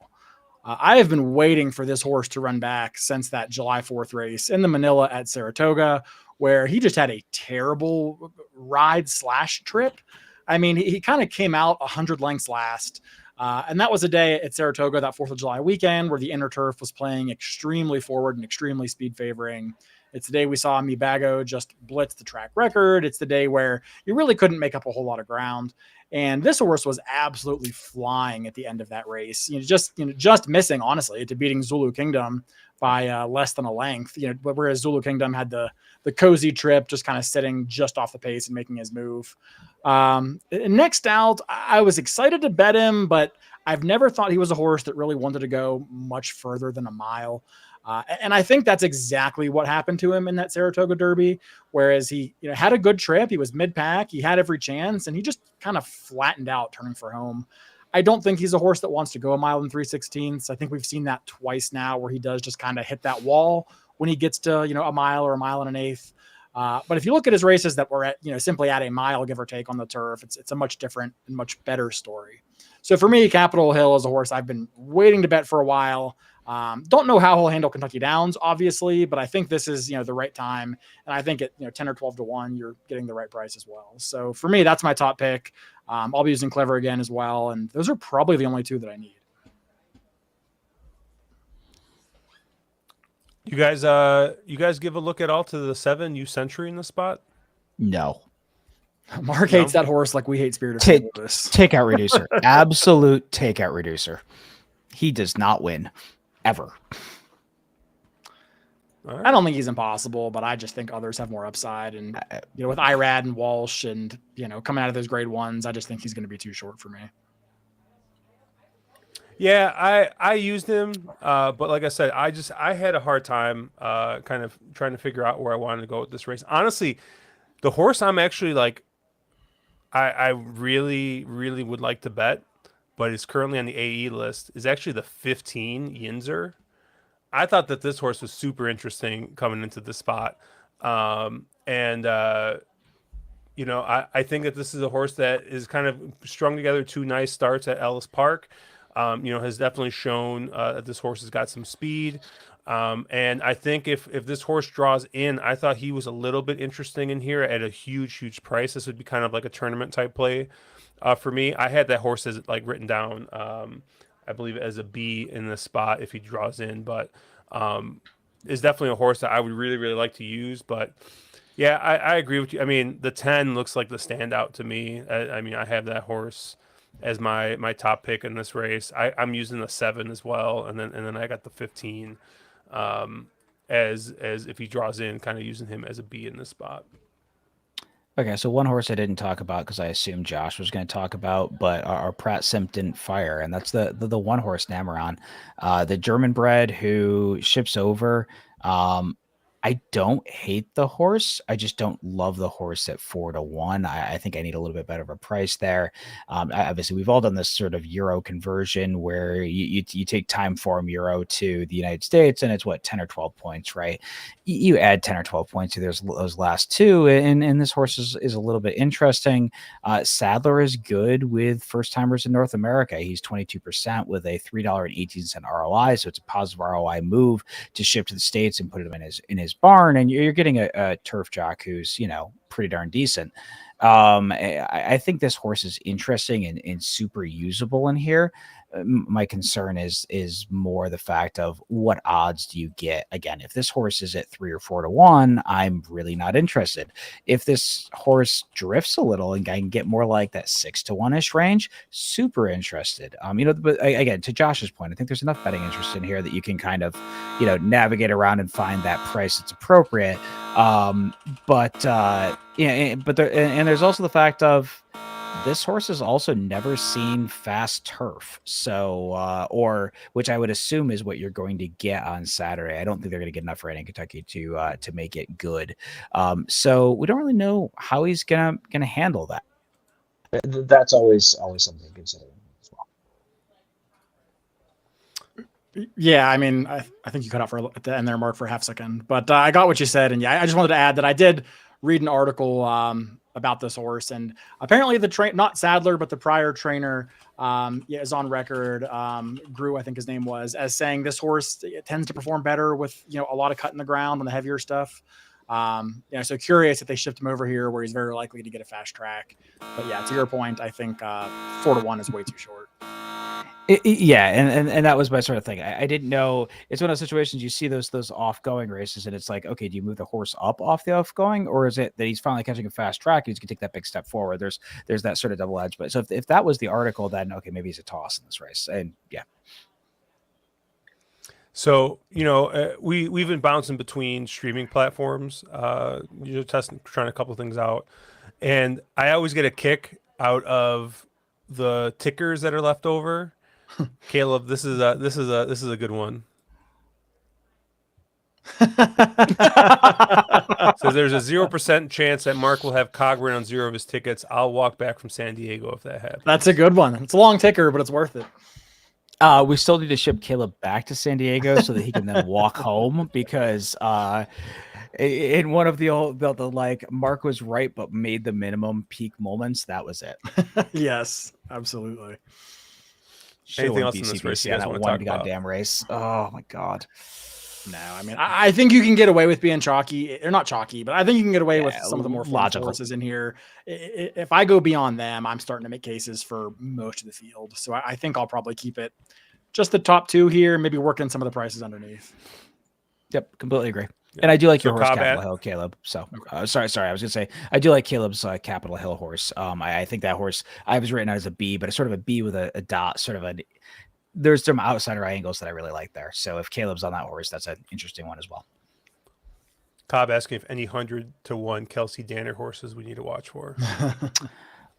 I have been waiting for this horse to run back since that July 4th race in the Manila at Saratoga, where he just had a terrible ride/trip. I mean, he kind of came out 100 lengths last. And that was a day at Saratoga, that 4th of July weekend, where the inner turf was playing extremely forward and extremely speed favoring. It's the day we saw Mibago just blitz the track record. It's the day where you really couldn't make up a whole lot of ground. And this horse was absolutely flying at the end of that race, just missing, honestly, to beating Zulu Kingdom by less than a length, whereas Zulu Kingdom had the cozy trip, just kind of sitting just off the pace and making his move. Next out, I was excited to bet him, but I've never thought he was a horse that really wanted to go much further than a mile. And I think that's exactly what happened to him in that Saratoga Derby, whereas he had a good trip. He was mid-pack. He had every chance, and he just kind of flattened out turning for home. I don't think he's a horse that wants to go a mile and 3/16. I think we've seen that twice now where he does just kind of hit that wall when he gets to, a mile or a mile and an eighth. But if you look at his races that were at, simply at a mile, give or take on the turf, it's a much different and much better story. So for me, Capitol Hill is a horse I've been waiting to bet for a while. Don't know how he'll handle Kentucky Downs, obviously, but I think this is, the right time. And I think at, 10 or 12 to 1, you're getting the right price as well. So for me, that's my top pick. I'll be using Clever Again as well. And those are probably the only 2 that I need. You guys give a look at all to the 7 U Century in the spot? No. Mark hates that horse like we hate Spirit of Takeout reducer. Absolute takeout reducer. He does not win ever. Right. I don't think he's impossible, but I just think others have more upside. And with Irad and Walsh and coming out of those grade 1s, I just think he's going to be too short for me. Yeah, I used him, but like I said, I had a hard time kind of trying to figure out where I wanted to go with this race. Honestly, the horse I'm actually like, I really, really would like to bet but is currently on the AE list, is actually the 15 Yinzer. I thought that this horse was super interesting coming into the spot. And I think that this is a horse that is kind of strung together two nice starts at Ellis Park. Has definitely shown that this horse has got some speed. And I think if this horse draws in, I thought he was a little bit interesting in here at a huge price. This would be kind of like a tournament type play for me. I had that horse as like written down, I believe, as a B in this spot if he draws in, but is definitely a horse that I would really like to use. But yeah, I agree with you. I mean, the 10 looks like the standout to me. I mean, I have that horse as my top pick in this race. I'm using the 7 as well, and then I got the 15 as if he draws in, kind of using him as a B in this spot. Okay, so one horse I didn't talk about because I assumed Josh was going to talk about, but our Pratt Simp didn't fire, and that's the one horse Nameron, the German bred who ships over. I don't hate the horse. I just don't love the horse at 4-1. I think I need a little bit better of a price there. Obviously, we've all done this sort of euro conversion where you take time form euro to the United States, and it's what 10 or 12 points, right? You add 10 or 12 points to those last two, and this horse is a little bit interesting. Sadler is good with first timers in North America. He's 22% with a $3.18 ROI, so it's a positive ROI move to ship to the States and put him in his barn, and you're getting a turf jock who's pretty darn decent. I think this horse is interesting and super usable in here. My concern is more the fact of what odds do you get? Again, if this horse is at 3 or 4-1, I'm really not interested. If this horse drifts a little and I can get more like that 6-1-ish range, super interested. But again, to Josh's point, I think there's enough betting interest in here that you can kind of, navigate around and find that price that's appropriate. But there's also the fact of this horse has also never seen fast turf. So, or which I would assume is what you're going to get on Saturday. I don't think they're going to get enough right in Kentucky to make it good. So we don't really know how he's gonna handle that. That's always something to consider as well. Yeah, I mean, I think you cut out at the end there, Mark, for a half second. But I got what you said, and yeah, I just wanted to add that I did read an article about this horse, and apparently not Sadler, but the prior trainer is on record. Grew, I think his name was, as saying this horse tends to perform better with a lot of cut in the ground on the heavier stuff. So curious if they shift him over here where he's very likely to get a fast track. But yeah, to your point, I think 4-1 is way too short. And that was my sort of thing. I didn't know. It's one of those situations you see those off-going races, and it's like, okay, do you move the horse up off the off-going, or is it that he's finally catching a fast track and he's gonna take that big step forward? There's that sort of double edge. But so if that was the article, then okay, maybe he's a toss in this race. And yeah. So we've been bouncing between streaming platforms, trying a couple of things out, and I always get a kick out of the tickers that are left over. Caleb, this is a good one. So there's a 0% chance that Mark will have Cogburn on 0 of his tickets. I'll walk back from San Diego if that happens. That's a good one. It's a long ticker, but it's worth it. We still need to ship Caleb back to San Diego so that he can then walk home, because in one of the like Mark was right but made the minimum peak moments, that was it. Yes, absolutely. Anything else in this race you guys want to talk about? Goddamn race. Oh my god. No, I mean, I think you can get away with being chalky. They're not chalky, but I think you can get away with some of the more logical horses in here. If I go beyond them, I'm starting to make cases for most of the field. So I think I'll probably keep it just the top 2 here, maybe work in some of the prices underneath. Yep, completely agree. Yeah. And I do like your horse, Capitol Hill, Caleb. So sorry. I was gonna say I do like Caleb's Capitol Hill horse. I think that horse I was written out as a B, but it's sort of a B with a dot, sort of there's some outsider angles that I really like there. So if Caleb's on that horse, that's an interesting one as well. Cobb asking if any 100-1 Kelsey Danner horses we need to watch for.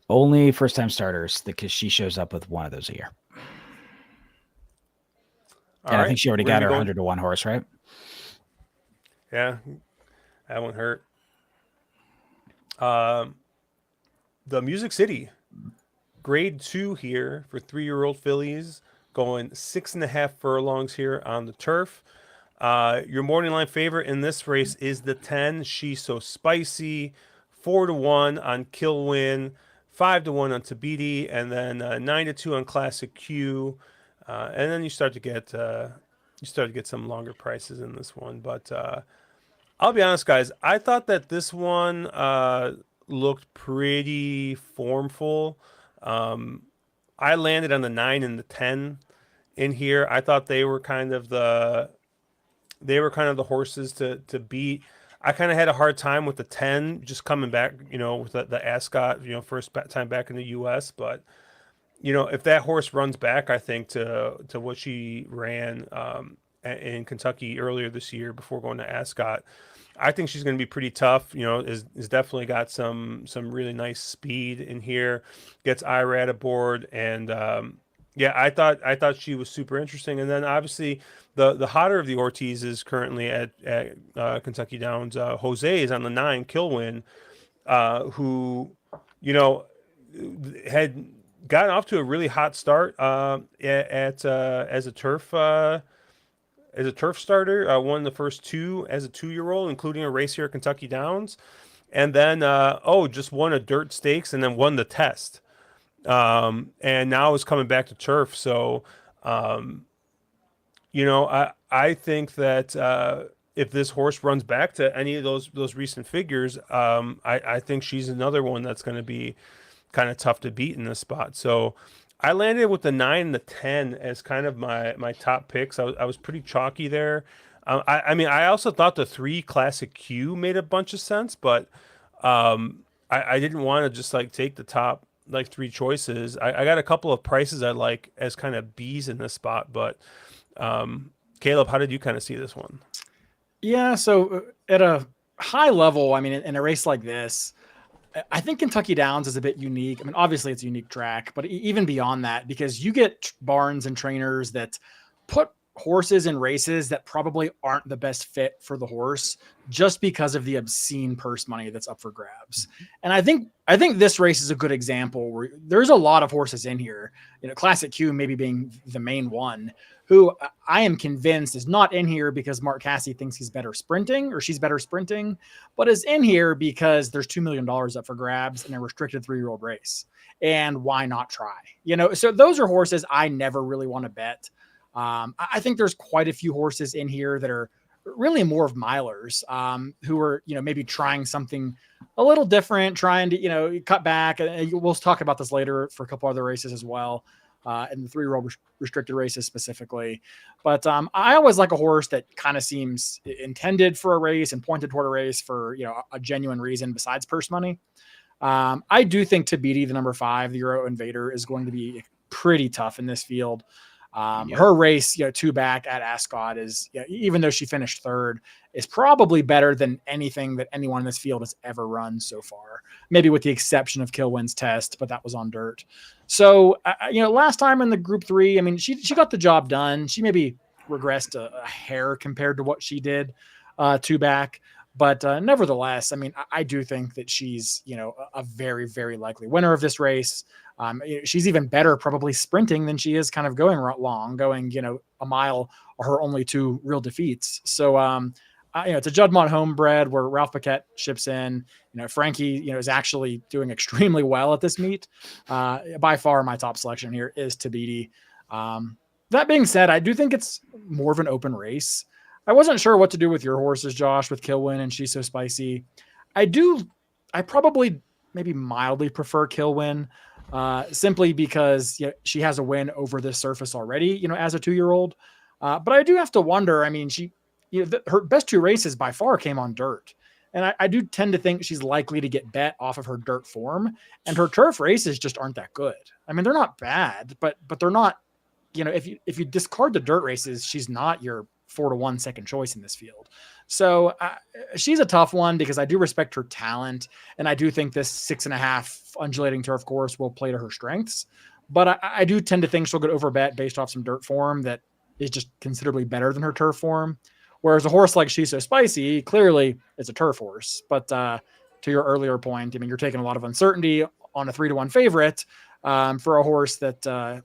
Only first time starters, because she shows up with one of those a year. And I think she already got her 100-1 horse, right? Yeah, that won't hurt. The Music City grade 2 here for 3-year-old fillies, going 6.5 furlongs here on the turf. Your morning line favorite in this race is the 10, She's So Spicy, 4-1 on Kilwin, 5-1 on Tabidi, and then 9-2 on Classic Q. And then you start to get some longer prices in this one. But I'll be honest, guys, I thought that this one looked pretty formful. I landed on the 9 and the 10 in here. I thought they were kind of the horses to beat. I kind of had a hard time with the 10 just coming back, with the Ascot, first time back in the U.S. But if that horse runs back, I think to what she ran in Kentucky earlier this year before going to Ascot, I think she's going to be pretty tough. Is definitely got some really nice speed in here. Gets IRAD aboard, and yeah, I thought she was super interesting. And then obviously the hotter of the Ortiz is currently at Kentucky Downs. Jose is on the 9, Kilwin, who had gotten off to a really hot start as a turf starter. Won the first 2 as a 2-year-old, including a race here at Kentucky Downs, and then just won a dirt stakes and then won the test. And now is coming back to turf. So, I think that if this horse runs back to any of those recent figures, I think she's another one that's going to be kind of tough to beat in this spot. So I landed with the 9 and the 10 as kind of my top picks. I was pretty chalky there. I also thought the 3 Classic Q made a bunch of sense, but I didn't want to just take the top 3 choices. I got a couple of prices I like as kind of B's in this spot, but Caleb, how did you kind of see this one? Yeah, so at a high level, in a race like this, I think Kentucky Downs is a bit unique. Obviously it's a unique track, but even beyond that, because you get barns and trainers that put horses in races that probably aren't the best fit for the horse just because of the obscene purse money that's up for grabs. And I think this race is a good example where there's a lot of horses in here, Classic Q maybe being the main one, who I am convinced is not in here because Mark Casse thinks he's better sprinting or she's better sprinting, but is in here because there's $2 million up for grabs in a restricted 3-year-old race. And why not try? So those are horses I never really want to bet. I think there's quite a few horses in here that are really more of milers, who are, maybe trying something a little different, trying to, cut back. We'll talk about this later for a couple other races as well, in the 3-year-old restricted races specifically. But I always like a horse that kind of seems intended for a race and pointed toward a race for, a genuine reason besides purse money. I do think Tabidi, the number 5, the Euro Invader, is going to be pretty tough in this field. Her race, 2 back at Ascot is, even though she finished 3rd, is probably better than anything that anyone in this field has ever run so far. Maybe with the exception of Kilwin's test, but that was on dirt. So, last time in the Group 3, she got the job done. She maybe regressed a hair compared to what she did 2 back. But nevertheless, I do think that she's, a very, very likely winner of this race. She's even better probably sprinting than she is kind of going a mile are her only 2 real defeats. So, it's a Juddmonte homebred where Ralph Paquette ships in. Frankie, is actually doing extremely well at this meet. By far, my top selection here is Tabidi. That being said, I do think it's more of an open race. I wasn't sure what to do with your horses, Josh, with Kilwin and She's So Spicy. I probably maybe mildly prefer Kilwin, simply because she has a win over this surface already, as a 2-year-old. But I do have to wonder, her best 2 races by far came on dirt. And I do tend to think she's likely to get bet off of her dirt form. And her turf races just aren't that good. They're not bad, but they're not, if you discard the dirt races, she's not your 4-1 second choice in this field. So she's a tough one because I do respect her talent. And I do think this 6.5 undulating turf course will play to her strengths. But I do tend to think she'll get overbet based off some dirt form that is just considerably better than her turf form. Whereas a horse like She's So Spicy, clearly it's a turf horse. But to your earlier point, you're taking a lot of uncertainty on a 3-1 favorite. for a horse that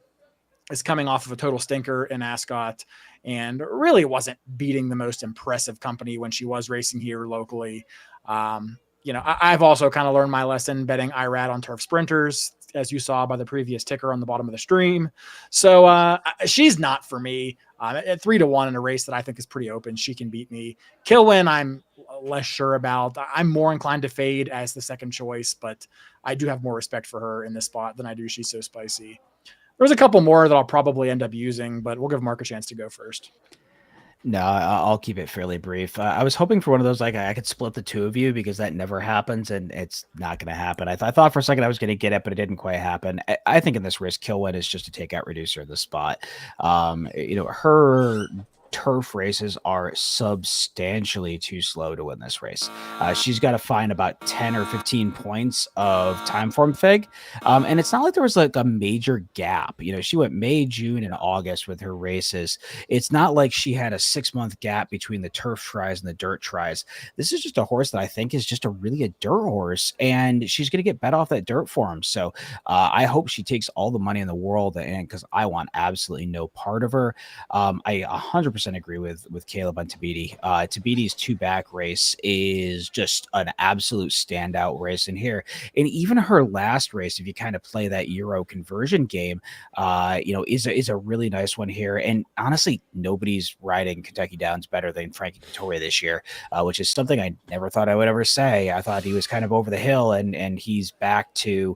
is coming off of a total stinker in Ascot and really wasn't beating the most impressive company when she was racing here locally. I've also kind of learned my lesson betting IRAD on turf sprinters, as you saw by the previous ticker on the bottom of the stream. So she's not for me. At 3-1 in a race that I think is pretty open, she can beat me. Kilwin, I'm less sure about. I'm more inclined to fade as the second choice, but I do have more respect for her in this spot than I do She's So Spicy. There's a couple more that I'll probably end up using, but we'll give Mark a chance to go first. No, I'll keep it fairly brief. I was hoping for one of those, like I could split the two of you because that never happens, and it's not going to happen. I thought for a second I was going to get it, but it didn't quite happen. I think in this race, Kilwin is just a takeout reducer of the spot. Her turf races are substantially too slow to win this race. She's got to find about 10 or 15 points of time form fig. And it's not like there was like a major gap. She went May, June, and August with her races. It's not like she had a 6-month gap between the turf tries and the dirt tries. This is just a horse that I think is just really a dirt horse, and she's going to get bet off that dirt form. So I hope she takes all the money in the world, and because I want absolutely no part of her. I 100% agree with Caleb on Tabidi. Tabidi's 2-back race is just an absolute standout race in here. And even her last race, if you kind of play that Euro conversion game, is a really nice one here. And honestly, nobody's riding Kentucky Downs better than Frankie Dettori this year, which is something I never thought I would ever say. I thought he was kind of over the hill, and he's back to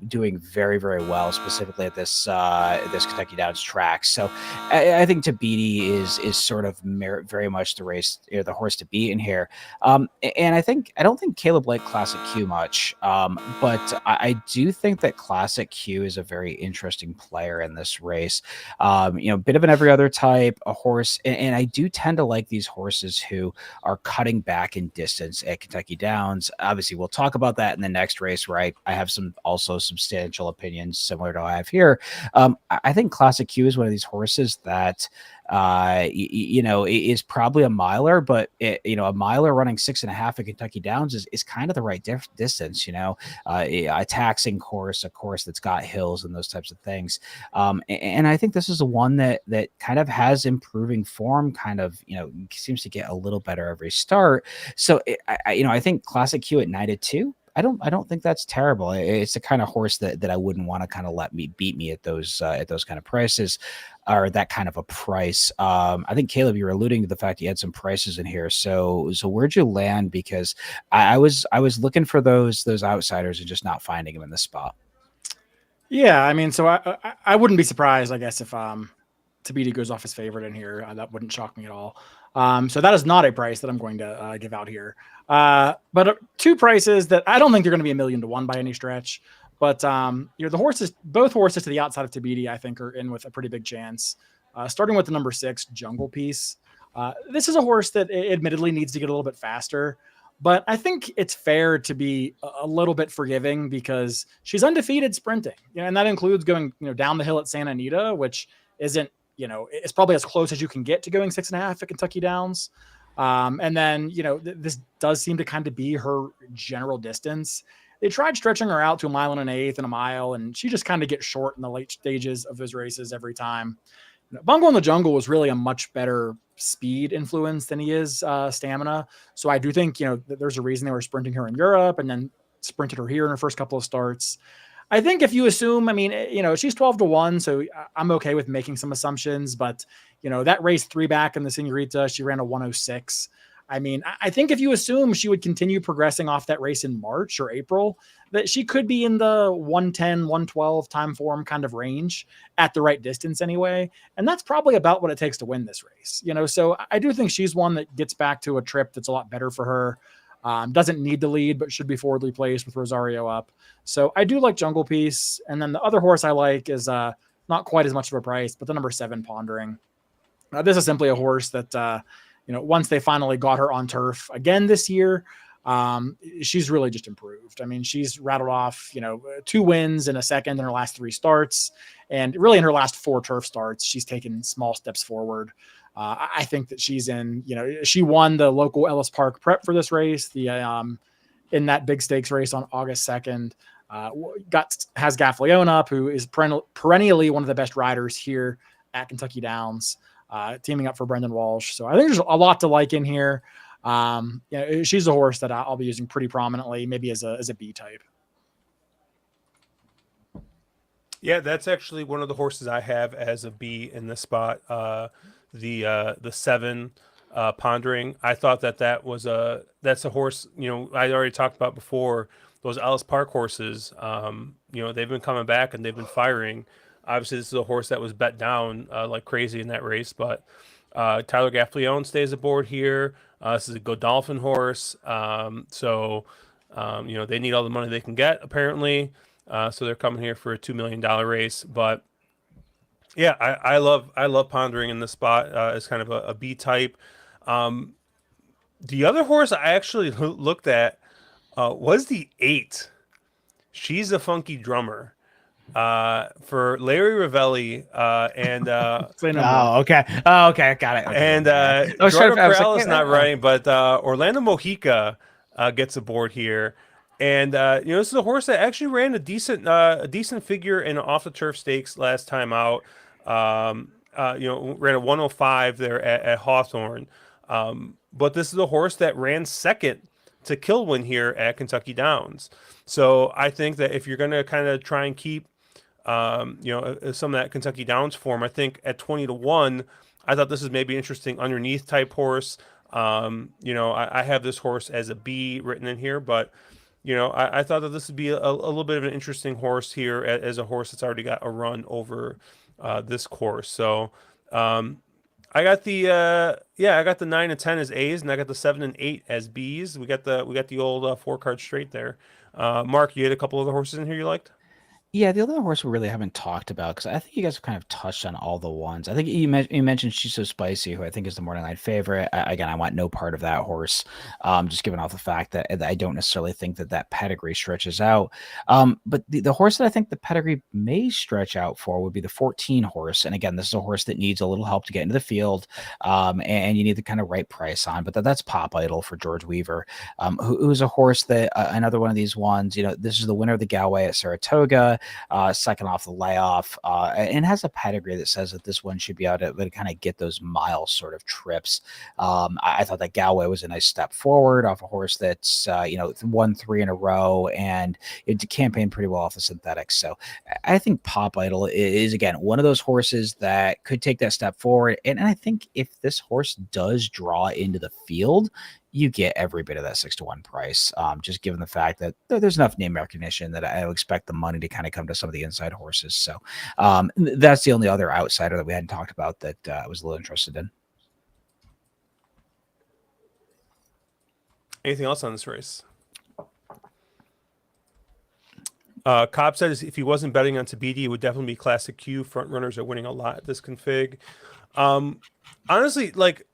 doing very, very well, specifically at this Kentucky Downs track. So I think Tabidi is sort of very much the race, the horse to beat in here. And I don't think Caleb liked Classic Q much, but I do think that Classic Q is a very interesting player in this race. Bit of an every other type, a horse, and I do tend to like these horses who are cutting back in distance at Kentucky Downs. Obviously, we'll talk about that in the next race, right? I have some also substantial opinions similar to what I have here. I think Classic Q is one of these horses that is probably a miler, but a miler running 6.5 at Kentucky Downs is kind of the right distance, a taxing course, a course that's got hills and those types of things. And I think this is a one that kind of has improving form, kind of, seems to get a little better every start. So I think Classic Q at 9-2. I don't think that's terrible. It's the kind of horse that I wouldn't want to kind of let me beat me at those kind of prices, or that kind of a price. I think Caleb, you're alluding to the fact you had some prices in here. So where'd you land? Because I was looking for those outsiders and just not finding them in this spot. Yeah, I mean, so I wouldn't be surprised, I guess, if Tabidi goes off his favorite in here. That wouldn't shock me at all. So that is not a price that I'm going to give out here. But two prices that I don't think they're going to be $1 million to 1 by any stretch. But both horses to the outside of Tabidi, I think, are in with a pretty big chance. Starting with the number 6, Jungle Piece. This is a horse that admittedly needs to get a little bit faster, but I think it's fair to be a little bit forgiving because she's undefeated sprinting, and that includes going down the hill at Santa Anita, which isn't, it's probably as close as you can get to going 6.5 at Kentucky Downs. And then, this does seem to kind of be her general distance. They tried stretching her out to 1 1/8 and a mile, and she just kind of gets short in the late stages of those races every time. Bungo in the Jungle was really a much better speed influence than he is stamina. So I do think, there's a reason they were sprinting her in Europe and then sprinted her here in her first couple of starts. I think if you assume, she's 12 to 1, so I'm okay with making some assumptions, but that race 3-back in the Senorita, she ran a 106. I think if you assume she would continue progressing off that race in March or April, that she could be in the 110, 112 time form kind of range at the right distance anyway. And that's probably about what it takes to win this race, so I do think she's one that gets back to a trip that's a lot better for her. Doesn't need to lead, but should be forwardly placed with Rosario up. So I do like Jungle Piece. And then the other horse I like is not quite as much of a price, but the number 7, Pondering. This is simply a horse that, once they finally got her on turf again this year, she's really just improved. She's rattled off, 2 wins in a second in her last 3 starts. And really in her last 4 turf starts, she's taken small steps forward. I think that she's in, she won the local Ellis Park prep for this race, in that big stakes race on August 2nd. Has Gaffleone up, who is perennially one of the best riders here at Kentucky Downs, teaming up for Brendan Walsh. So I think there's a lot to like in here. She's a horse that I'll be using pretty prominently, maybe as a B type. Yeah, that's actually one of the horses I have as a B in this spot. The 7 Pondering. I thought that's a horse. I already talked about before, those Ellis Park horses. They've been coming back and they've been firing. Obviously, this is a horse that was bet down like crazy in that race, but Tyler Gaffleone stays aboard here. This is a Godolphin horse, so they need all the money they can get apparently. So they're coming here for a $2 million race. But yeah, I love Pondering in this spot as kind of a B type. The other horse I actually looked at was the 8. She's a Funky Drummer for Larry Ravelli and okay. Oh, okay, got it. and Jordan Corral is not running, but Orlando Mojica gets aboard here. And this is a horse that actually ran a decent figure in off the turf stakes last time out. Ran a 105 there at Hawthorne. But this is a horse that ran second to Kilwin here at Kentucky Downs. So I think that if you're going to kind of try and keep some of that Kentucky Downs form, I think at 20-1, I thought this is maybe interesting underneath type horse. I have this horse as a B written in here, but I thought that this would be a little bit of an interesting horse here as a horse that's already got a run over this course. So I got the 9 and 10 as A's, and I got the 7 and 8 as B's. We got the old 4-card straight there. Mark, you had a couple of the horses in here you liked? Yeah, the other horse we really haven't talked about, because I think you guys have kind of touched on all the ones. I think you mentioned She's So Spicy, who I think is the morning line favorite. Again, I want no part of that horse, just given off the fact that I don't necessarily think that pedigree stretches out. But the horse that I think the pedigree may stretch out for would be the 14 horse. And again, this is a horse that needs a little help to get into the field, and you need the kind of right price on. But that's Pop Idol for George Weaver, who's a horse that another one of these ones. This is the winner of the Galway at Saratoga. Second off the layoff, and has a pedigree that says that this one should be able to kind of get those mile sort of trips. I thought that Galway was a nice step forward off a horse that's won 3 in a row, and it campaigned pretty well off the synthetics. So I think Pop Idol is again one of those horses that could take that step forward, and I think if this horse does draw into the field, you get every bit of that 6-1 price, just given the fact that there's enough name recognition that I would expect the money to kind of come to some of the inside horses. So that's the only other outsider that we hadn't talked about that I was a little interested in. Anything else on this race? Cobb said if he wasn't betting on Tabidi, it would definitely be Classic Q. Front runners are winning a lot at this config. Honestly, like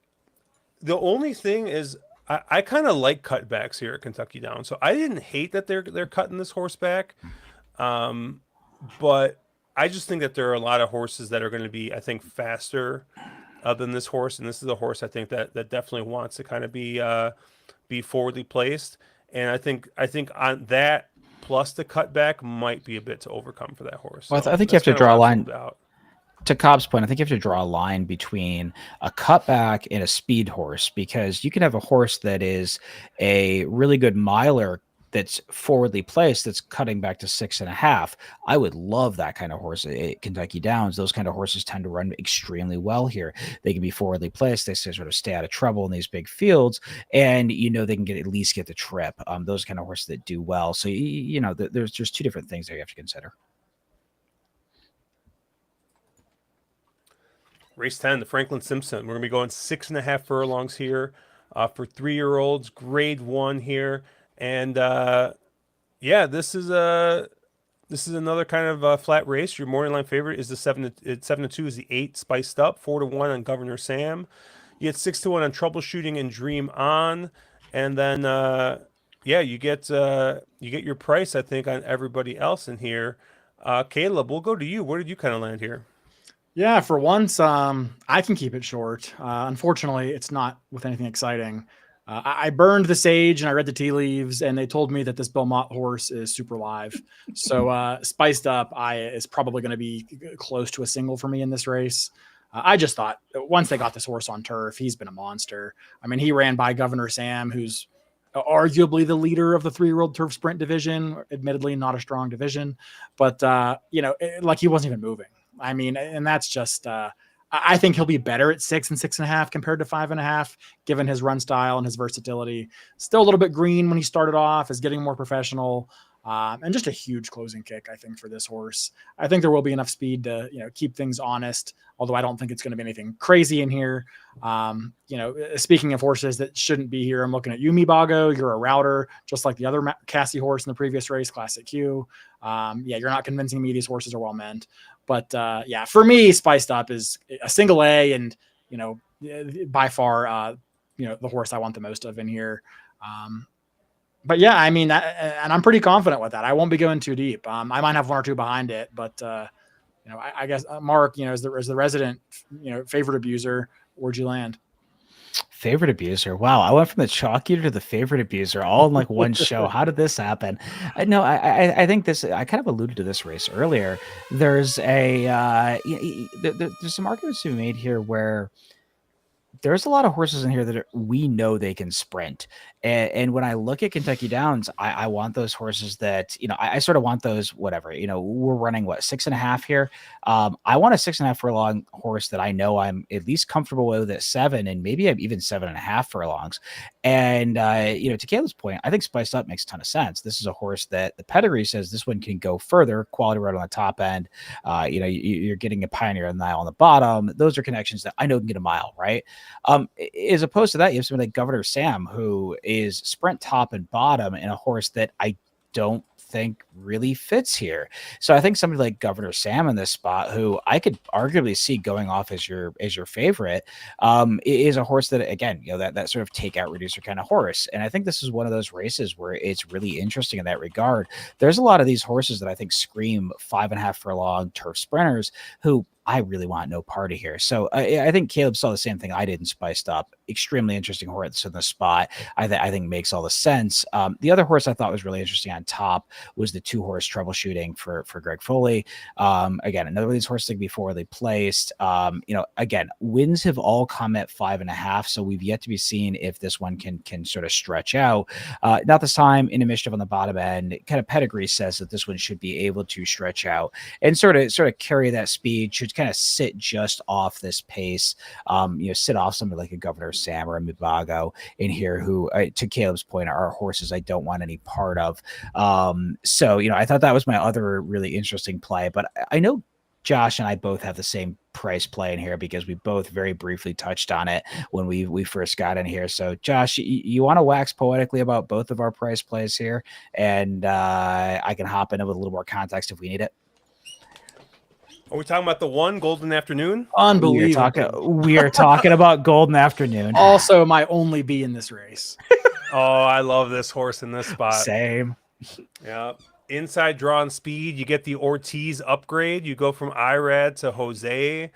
the only thing is, I kind of like cutbacks here at Kentucky Downs, so I didn't hate that they're cutting this horse back, but I just think that there are a lot of horses that are going to be, I think, faster than this horse, and this is a horse I think that definitely wants to kind of be forwardly placed, and I think on that plus the cutback might be a bit to overcome for that horse. Well, so I think you have to draw a line. Out. To Cobb's point, I think you have to draw a line between a cutback and a speed horse, because you can have a horse that is a really good miler that's forwardly placed that's cutting back to 6.5. I would love that kind of horse at Kentucky Downs. Those kind of horses tend to run extremely well here. They can be forwardly placed. They sort of stay out of trouble in these big fields, and they can at least get the trip. Those kind of horses that do well. So there's just two different things that you have to consider. Race 10, the Franklin Simpson. We're going to be going 6.5 furlongs here for 3-year-olds, grade 1 here. And this is another kind of flat race. Your morning line favorite is the 7-2 is the 8 spiced up, 4-1 on Governor Sam. You get 6-1 on Troubleshooting and Dream On. And then you get your price, I think, on everybody else in here. Caleb, we'll go to you. Where did you kind of land here? Yeah, for once, I can keep it short. Unfortunately, it's not with anything exciting. I burned the sage and I read the tea leaves, and they told me that this Belmont horse is super live. So Spiced Up is probably going to be close to a single for me in this race. I just thought once they got this horse on turf, he's been a monster. I mean, he ran by Governor Sam, who's arguably the leader of the 3-year-old turf sprint division, admittedly not a strong division, but like he wasn't even moving. I mean, and that's just I think he'll be better at 6 and 6.5 compared to 5.5, given his run style and his versatility. Still a little bit green when he started off, is getting more professional, and just a huge closing kick, I think, for this horse. I think there will be enough speed to keep things honest, although I don't think it's going to be anything crazy in here. Speaking of horses that shouldn't be here, I'm looking at you, Mibago. You're a router, just like the other Cassie horse in the previous race, Classic Q. You're not convincing me these horses are well meant. But for me, Spiced Up is a single A, and by far the horse I want the most of in here. But yeah, I mean, and I'm pretty confident with that. I won't be going too deep. I might have one or two behind it, but I guess Mark, as the resident, favorite abuser, where'd you land? Favorite abuser. Wow, I went from the chalk eater to the favorite abuser all in like one show. How did this happen? No, I think this. I kind of alluded to this race earlier. There's there's some arguments to be made here where there's a lot of horses in here that we know they can sprint. And when I look at Kentucky Downs, I want those horses that, I sort of want those, whatever, we're running 6.5 here. I want a 6.5 furlong horse that I know I'm at least comfortable with at 7, and maybe I'm even 7.5 furlongs. And, to Caleb's point, I think Spiced Up makes a ton of sense. This is a horse that the pedigree says this one can go further, quality right on the top end. You're getting a Pioneer and Nile on the bottom. Those are connections that I know can get a mile, right? As opposed to that, you have somebody like Governor Sam, who is sprint top and bottom, and a horse that I don't think really fits here. So I think somebody like Governor Sam in this spot, who I could arguably see going off as your favorite, is a horse that, again, that sort of takeout reducer kind of horse. And I think this is one of those races where it's really interesting in that regard. There's a lot of these horses that I think scream 5.5 furlong turf sprinters who I really want no party here. So I think Caleb saw the same thing I did in Spiced Up. Extremely interesting horse in the spot. I think makes all the sense. The other horse I thought was really interesting on top was the 2-horse troubleshooting for Greg Foley. Again, another one of these horses that can be forwardly placed. Again, wins have all come at 5.5, so we've yet to be seen if this one can sort of stretch out. Not this time. In a mischief on the bottom end, kind of pedigree says that this one should be able to stretch out and sort of carry that speed. Should kind of sit just off this pace, sit off somebody like a Governor Sam or a Mibago in here, who, to Caleb's point, are horses I don't want any part of. So I thought that was my other really interesting play, but I know Josh and I both have the same price play in here because we both very briefly touched on it when we first got in here. So Josh, you want to wax poetically about both of our price plays here, and I can hop in with a little more context if we need it. Are we talking about the one Golden Afternoon? Unbelievable. We are talking about Golden Afternoon. Also, my only B in this race. Oh, I love this horse in this spot. Same. Yeah. Inside draw and speed. You get the Ortiz upgrade. You go from Irad to Jose.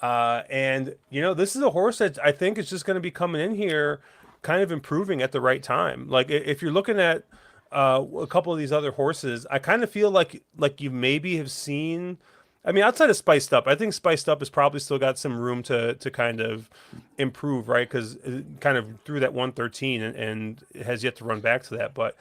And, this is a horse that I think is just going to be coming in here kind of improving at the right time. Like, if you're looking at a couple of these other horses, I kind of feel like you maybe have seen... I mean, outside of Spiced Up, I think Spiced Up has probably still got some room to kind of improve, right? Because it kind of threw that 113 and has yet to run back to that. But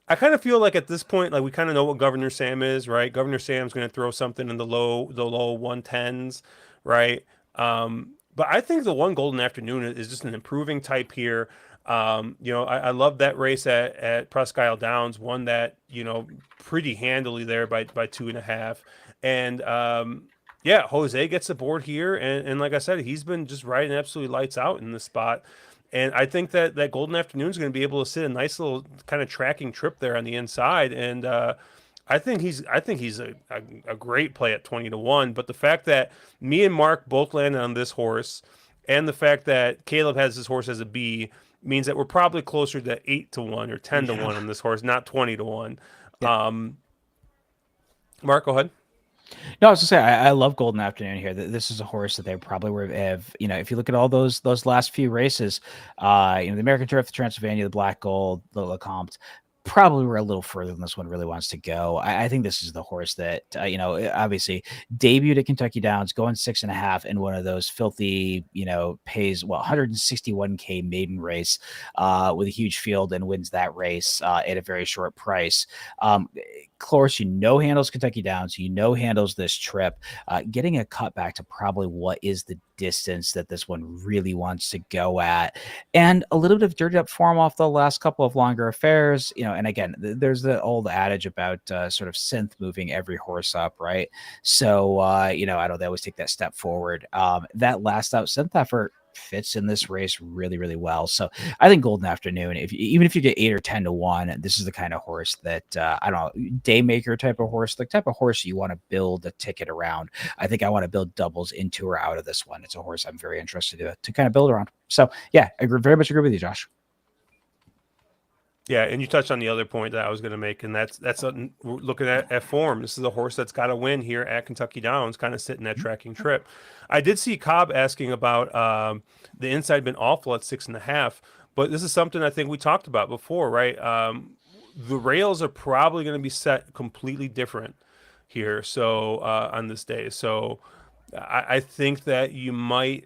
I kind of feel like at this point, like we kind of know what Governor Sam is, right? Governor Sam's going to throw something in the low 110s, right? But I think the one Golden Afternoon is just an improving type here. I love that race at Presque Isle Downs, won that, pretty handily there by 2.5. And Jose gets the board here, and like I said, he's been just riding absolutely lights out in this spot. And I think that Golden Afternoon is going to be able to sit a nice little kind of tracking trip there on the inside. And I think he's a great play at 20-1. But the fact that me and Mark both landed on this horse, and the fact that Caleb has this horse as a B, means that we're probably closer to 8-1 or 10-1 on this horse, not 20-1. Yeah. Mark, go ahead. No, I was gonna say I love Golden Afternoon here. This is a horse that they probably would have. If you look at all those last few races, the American Turf, the Transylvania, the Black Gold, the Lecomte, probably were a little further than this one really wants to go. I think this is the horse that obviously debuted at Kentucky Downs, going 6.5 in one of those filthy, pays 161K maiden race with a huge field and wins that race at a very short price. Course, handles Kentucky Downs, handles this trip, getting a cut back to probably what is the distance that this one really wants to go at, and a little bit of dirty up form off the last couple of longer affairs, and again, there's the old adage about sort of synth moving every horse up, right? So, I know they always take that step forward. That last out synth effort fits in this race really, really well. So I think Golden Afternoon, even if you get 8 or 10 to 1, this is the kind of horse that I don't know, daymaker type of horse, the type of horse you want to build a ticket around. I think I want to build doubles into or out of this one. It's a horse I'm very interested to kind of build around. So yeah, I very much agree with you, Josh. Yeah, and you touched on the other point that I was going to make, and that's looking at form. This is a horse that's got to win here at Kentucky Downs, kind of sitting that tracking trip. I did see Cobb asking about the inside been awful at 6.5, but this is something I think we talked about before, right? The rails are probably going to be set completely different here, so on this day. So I think that you might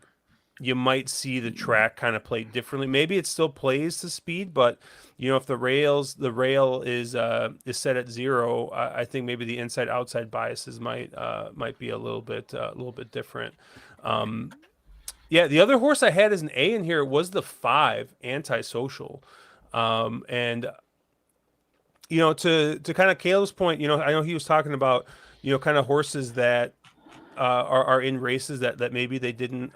see the track kind of play differently. Maybe it still plays to speed, but if the rail is set at 0, I think maybe the inside outside biases might be a little bit different. The other horse I had as an A in here was the 5 Antisocial, and to kind of Caleb's point, I know he was talking about kind of horses that are in races that maybe they didn't.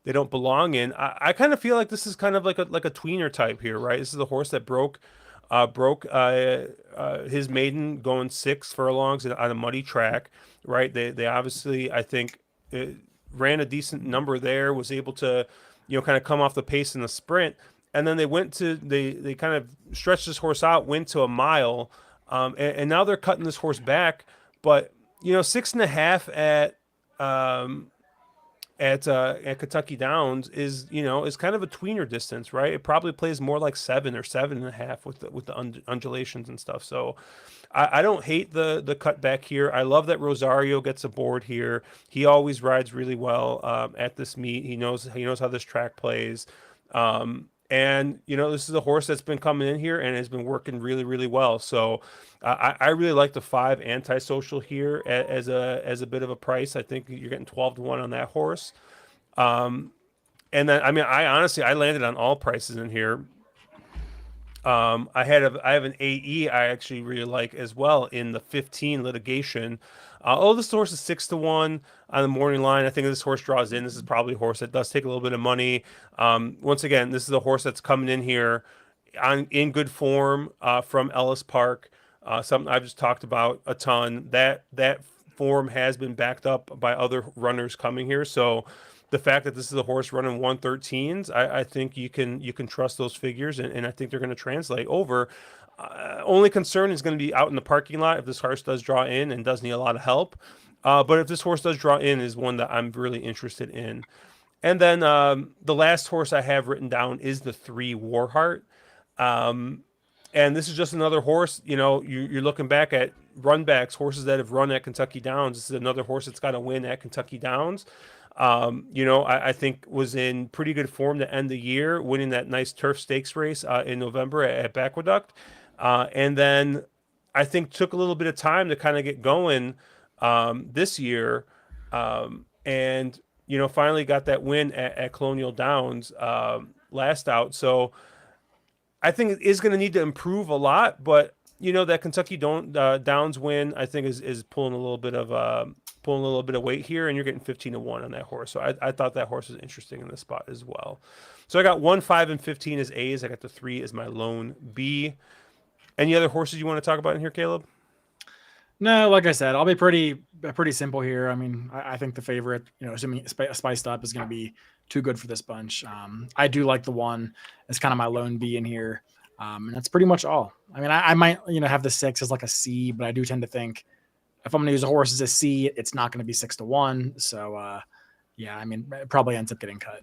They don't belong in. I kind of feel like this is kind of like a tweener type here, right? This is a horse that broke his maiden going 6 furlongs on a muddy track, right? They obviously, I think, ran a decent number there, was able to, kind of come off the pace in the sprint, and then they kind of stretched this horse out, went to a mile, and now they're cutting this horse back, but 6.5 at Kentucky Downs is kind of a tweener distance, right? It probably plays more like 7 or 7.5 with the undulations and stuff. So I don't hate the cut back here. I love that Rosario gets aboard here. He always rides really well at this meet. He knows how this track plays. And this is a horse that's been coming in here and has been working really, really well. So I really like the 5 Antisocial here as a bit of a price. I think you're getting 12 to 1 on that horse. And then I landed on all prices in here. I have an AE I actually really like as well in the 15 Litigation. This horse is 6 to 1 on the morning line. I think if this horse draws in, this is probably a horse that does take a little bit of money. Once again, this is a horse that's coming in here in good form from Ellis Park. Something I've just talked about a ton. That form has been backed up by other runners coming here. So the fact that this is a horse running 113s, I think you can trust those figures, and I think they're going to translate over. Only concern is going to be out in the parking lot if this horse does draw in and does need a lot of help. But if this horse does draw in, is one that I'm really interested in. And then the last horse I have written down is the 3 Warheart. And this is just another horse, you're looking back at runbacks, horses that have run at Kentucky Downs. This is another horse that's got to win at Kentucky Downs. I think was in pretty good form to end the year, winning that nice turf stakes race in November at Aqueduct. And then I think took a little bit of time to kind of get going this year. And finally got that win at Colonial Downs last out. So I think it is going to need to improve a lot, but that Kentucky Downs win, I think is pulling a little bit of weight here, and you're getting 15 to 1 on that horse. So I thought that horse was interesting in this spot as well. So I got 1, 5, and 15 as A's. I got the 3 as my lone B. Any other horses you want to talk about in here, Caleb? No, like I said, I'll be pretty simple here. I mean, I think the favorite, assuming spiced up, is going to be too good for this bunch. I do like the 1 as kind of my lone B in here. And that's pretty much all. I mean, I might, have the 6 as like a C, but I do tend to think if I'm going to use a horse as a C, it's not going to be 6-1. So yeah, I mean, it probably ends up getting cut.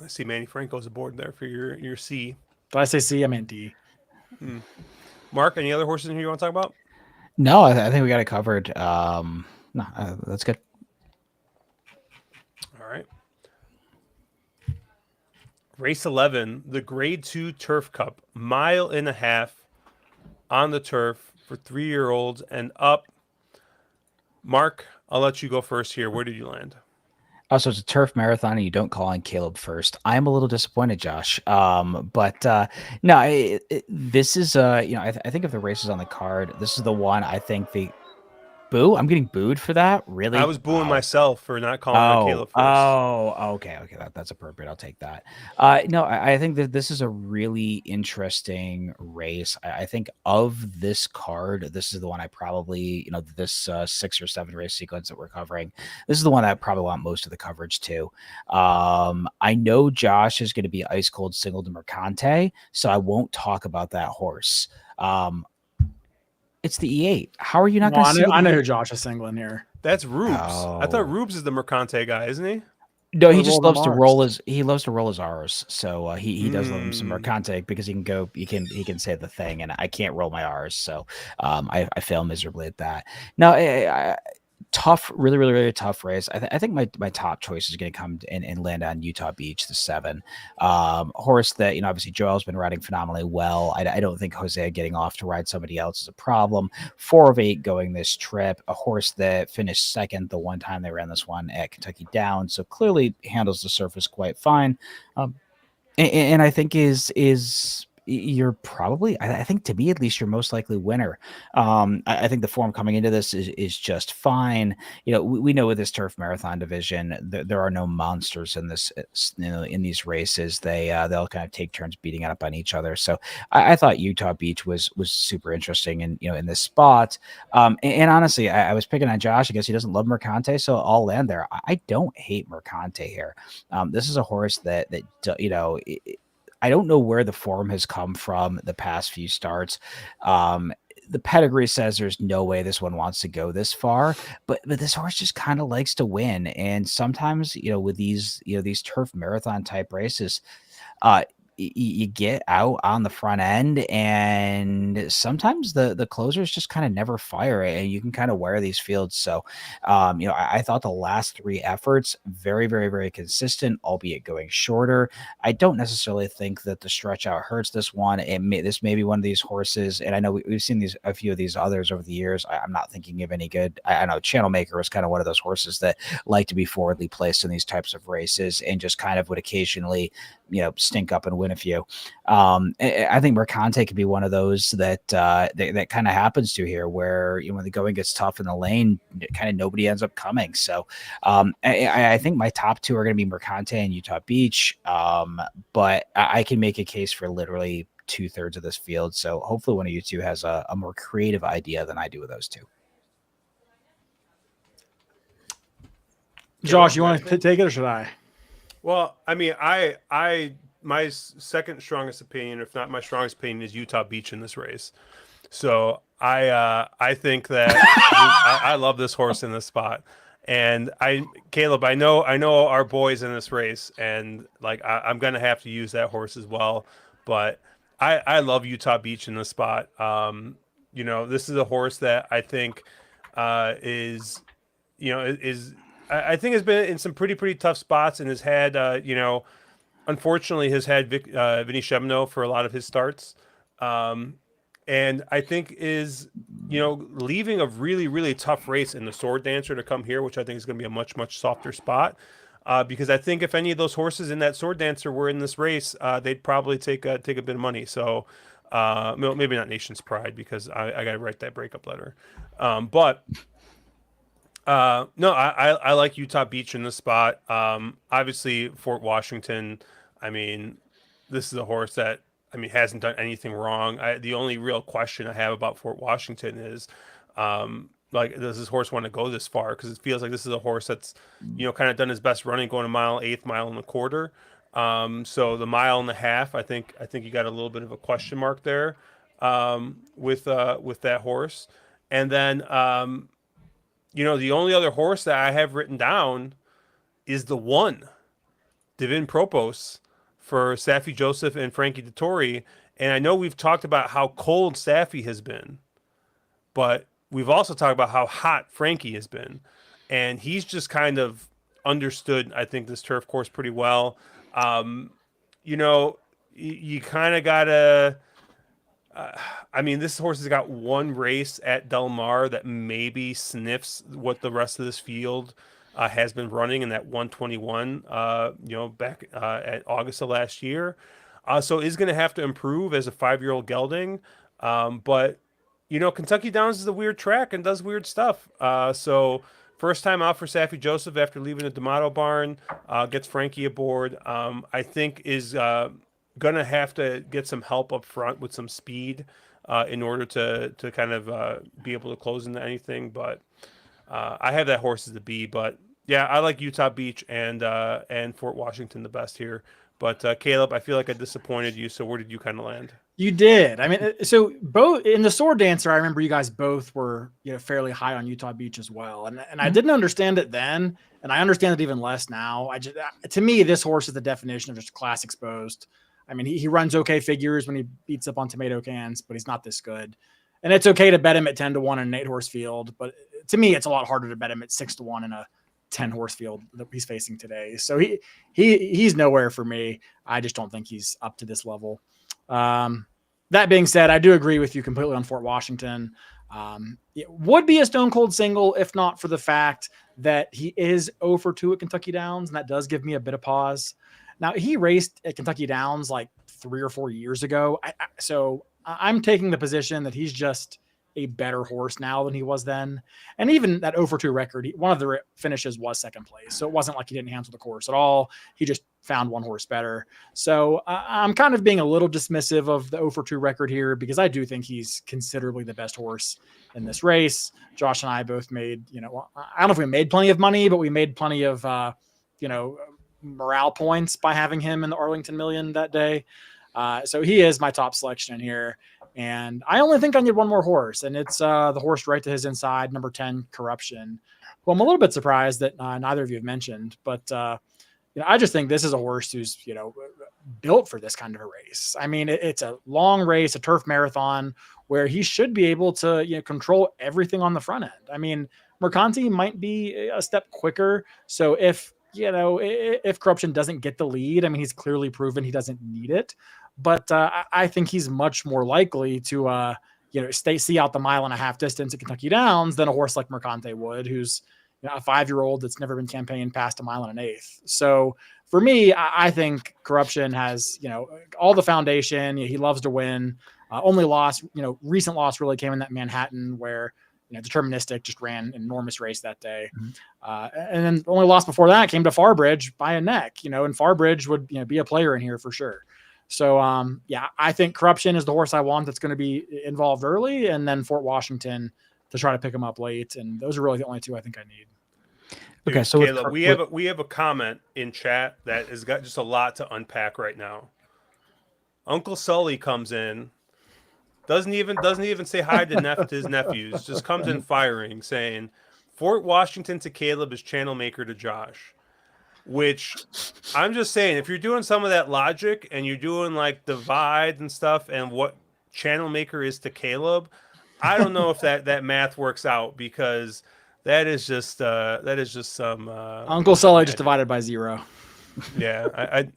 I see Manny Franco's aboard there for your C. Did I say C? I meant D. Mark, any other horses in here you want to talk about? No, I think we got it covered. No, that's good. All right. Race 11, the Grade 2 Turf Cup, 1.5 miles on the turf for 3-year-olds and up. Mark, I'll let you go first here. Where did you land? Oh, so it's a turf marathon, and you don't call on Caleb first. I'm a little disappointed, Josh. But no, this is I think if the race is on the card, this is the one I think the boo. I'm getting booed for that. Really? I was booing Wow. myself for not calling on Caleb first. Okay. That's appropriate. I'll take that. No, I think that this is a really interesting race. I think of this card, this is the one I probably, this 6 or 7 race sequence that we're covering. This is the one that I probably want most of the coverage to. I know Josh is going to be ice cold single to Mercante, so I won't talk about that horse. It's the E8. How are you not going to see? I know who Josh is singling here. That's Rubes. I thought Oh. Rubes is the Mercante guy, isn't he? No, he Or just roll loves them to roll R's. he loves to roll his R's. So he does love him some Mm. Mercante because he can say the thing, and I can't roll my R's. So I fail miserably at that. No, tough, really, really, really tough race. I think my top choice is going to come and land on Utah Beach, the 7 horse that, obviously Joel's been riding phenomenally well. I don't think Jose getting off to ride somebody else is a problem. 4 of 8 going this trip, a horse that finished second the one time they ran this one at Kentucky Downs, so clearly handles the surface quite fine. And I think is you're probably, I think to me at least, your most likely winner. I think the form coming into this is just fine. We know with this turf marathon division, there are no monsters in this. In these races, they'll kind of take turns beating up on each other. So I thought Utah Beach was super interesting, and in this spot. And honestly, I was picking on Josh. I guess he doesn't love Mercante, so I'll land there. I don't hate Mercante here. This is a horse that I don't know where the form has come from the past few starts. The pedigree says there's no way this one wants to go this far, but this horse just kind of likes to win. And sometimes, with these turf marathon type races, you get out on the front end, and sometimes the closers just kind of never fire, and you can kind of wear these fields. So I thought the last 3 efforts very, very, very consistent, albeit going shorter. I don't necessarily think that the stretch out hurts this one. This may be one of these horses, and I know we've seen a few of these others over the years. I'm not thinking of any good. I know Channel Maker was kind of one of those horses that like to be forwardly placed in these types of races, and just kind of would occasionally stink up and win a few. I think Mercante could be one of those that kind of happens to here, where when the going gets tough in the lane, kind of nobody ends up coming. So I think my top 2 are going to be Mercante and Utah Beach, but I can make a case for literally 2/3 of this field. So hopefully one of you two has a more creative idea than I do with those 2. Josh, you want to take it or should I? Well, I mean, my second strongest opinion, if not my strongest opinion, is Utah Beach in this race. So I think that I love this horse in this spot. And Caleb, I know our boys in this race, and like I'm gonna have to use that horse as well. But I love Utah Beach in this spot. This is a horse that I think is I think has been in some pretty tough spots, and has had unfortunately has had Vinny Shemno for a lot of his starts, and I think is leaving a really tough race in the Sword Dancer to come here, which I think is going to be a much softer spot, because I think if any of those horses in that Sword Dancer were in this race, they'd probably take a bit of money. So maybe not Nation's Pride, because I got to write that breakup letter, but. No, I like Utah Beach in this spot. Obviously Fort Washington. I mean, this is a horse that hasn't done anything wrong. The only real question I have about Fort Washington is, does this horse want to go this far? Because it feels like this is a horse that's kind of done his best running going a mile, 1/8 mile and a quarter. So the 1.5 miles, I think you got a little bit of a question mark there. with that horse. And then the only other horse that I have written down is the one, Divin Propos, for Safi Joseph and Frankie Dettori. And I know we've talked about how cold Safi has been, but we've also talked about how hot Frankie has been. And he's just kind of understood, I think, this turf course pretty well. Um, you kind of got to. I mean, this horse has got one race at Del Mar that maybe sniffs what the rest of this field has been running in that 121, back at August of last year. So is going to have to improve as a 5-year-old gelding. But, Kentucky Downs is a weird track and does weird stuff. So first time out for Safi Joseph after leaving the D'Amato barn, gets Frankie aboard. I think is gonna have to get some help up front with some speed in order to kind of be able to close into anything. But I have that horse as the B. But yeah, I like Utah Beach and Fort Washington the best here. But Caleb, I feel like I disappointed you. So where did you kind of land? You did. I mean, so both in the Sword Dancer, I remember you guys both were fairly high on Utah Beach as well, and I didn't understand it then, and I understand it even less now. To me, this horse is the definition of just class exposed. I mean, he runs okay figures when he beats up on tomato cans, but he's not this good. And it's okay to bet him at 10-1 in an 8-horse field, but to me, it's a lot harder to bet him at 6-1 in a 10-horse field that he's facing today. So he's nowhere for me. I just don't think he's up to this level. That being said, I do agree with you completely on Fort Washington. It would be a stone cold single if not for the fact that he is 0-2 at Kentucky Downs, and that does give me a bit of pause. Now, he raced at Kentucky Downs like 3 or 4 years ago, so I'm taking the position that he's just a better horse now than he was then. And even that 0-2 record, one of the finishes was second place, so it wasn't like he didn't handle the course at all. He just found one horse better. So I'm kind of being a little dismissive of the 0-2 record here because I do think he's considerably the best horse in this race. Josh and I both made, I don't know if we made plenty of money, but we made plenty of, morale points by having him in the Arlington Million that day. So he is my top selection in here. And I only think I need one more horse, and it's the horse right to his inside, number 10, Corruption, who I'm a little bit surprised that neither of you have mentioned. But, I just think this is a horse who's, built for this kind of a race. I mean, it's a long race, a turf marathon, where he should be able to, control everything on the front end. I mean, Mercanti might be a step quicker. So if Corruption doesn't get the lead, I mean, he's clearly proven he doesn't need it. But I think he's much more likely to, see out the 1.5-mile distance at Kentucky Downs than a horse like Mercante would, who's a 5-year-old that's never been campaigned past 1 1/8. So for me, I think Corruption has, all the foundation. He loves to win. Only loss, recent loss really came in that Manhattan where, Deterministic just ran an enormous race that day. And then the only loss before that came to Farbridge by a neck, and Farbridge would, be a player in here for sure. So, I think Corruption is the horse I want that's going to be involved early, and then Fort Washington to try to pick him up late. And those are really the only two I think I need. Dude, okay, so Caleb, we have a comment in chat that has got just a lot to unpack right now. Uncle Sully comes in, doesn't even say hi to his nephews, just comes in firing, saying, "Fort Washington to Caleb is Channel Maker to Josh." Which I'm just saying, if you're doing some of that logic and you're doing like divide and stuff and what Channel Maker is to Caleb, I don't know if that math works out, because that is just some Uncle Sully just divided by 0. Yeah,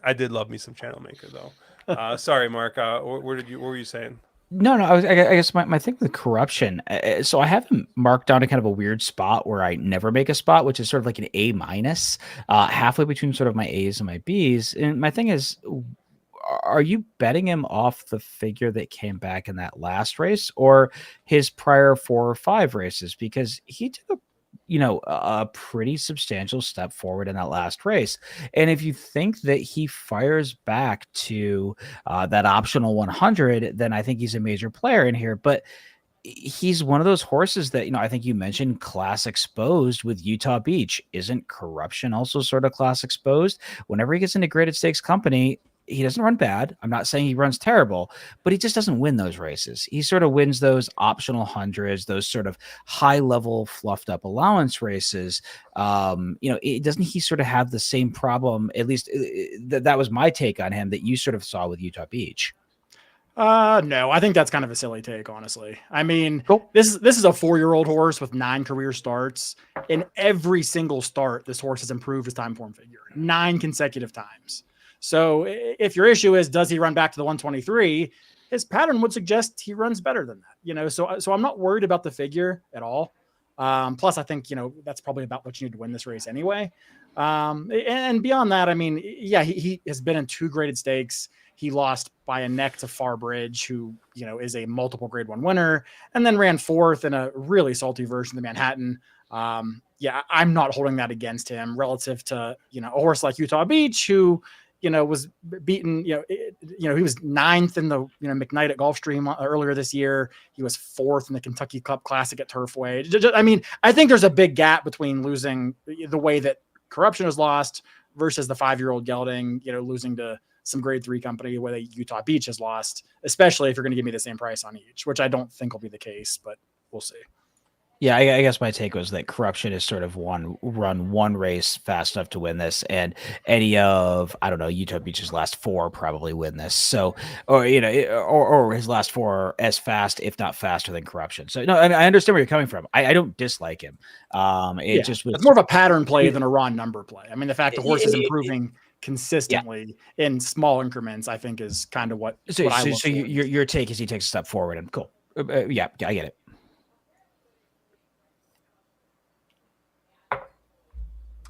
I did love me some Channel Maker though. Sorry, Mark. What were you saying? No, I guess my thing with Corruption. So I have him marked down to kind of a weird spot where I never make a spot, which is sort of like an A-, halfway between sort of my A's and my B's. And my thing is, are you betting him off the figure that came back in that last race or his prior 4 or 5 races? Because he took a pretty substantial step forward in that last race. And if you think that he fires back to that optional 100, then I think he's a major player in here. But he's one of those horses that, I think you mentioned class exposed with Utah Beach. Isn't Corruption also sort of class exposed? Whenever he gets into graded stakes company, he doesn't run bad. I'm not saying he runs terrible, but he just doesn't win those races. He sort of wins those optional hundreds, those sort of high level fluffed up allowance races. Doesn't he sort of have the same problem? At least that was my take on him that you sort of saw with Utah Beach. No, I think that's kind of a silly take, honestly. I mean, Cool. this is a 4-year-old horse with 9 career starts. In every single start, this horse has improved his time form figure 9 consecutive times. So if your issue is, does he run back to the 123? His pattern would suggest he runs better than that. So I'm not worried about the figure at all. Plus, I think, that's probably about what you need to win this race anyway. And beyond that, I mean, yeah, he has been in 2 graded stakes. He lost by a neck to Farbridge, who, is a multiple grade 1 winner, and then ran 4th in a really salty version of the Manhattan. I'm not holding that against him relative to, a horse like Utah Beach, who, was beaten, he was 9th in the, McKnight at Gulfstream earlier this year. He was 4th in the Kentucky Cup Classic at Turfway. I mean, I think there's a big gap between losing the way that Corruption is lost versus the 5-year-old Gelding, losing to some grade 3 company where Utah Beach has lost, especially if you're going to give me the same price on each, which I don't think will be the case, but we'll see. Yeah, I guess my take was that Corruption is sort of run one race fast enough to win this, and any of, I don't know, Utah Beach's last 4 probably win this. So, or his last 4 as fast, if not faster than Corruption. So no, I understand where you're coming from. I don't dislike him. Just was, it's more of a pattern play than a raw number play. I mean, the fact the horse is improving consistently in small increments, I think, is kind of what. So your take is he takes a step forward, and cool. Yeah, I get it.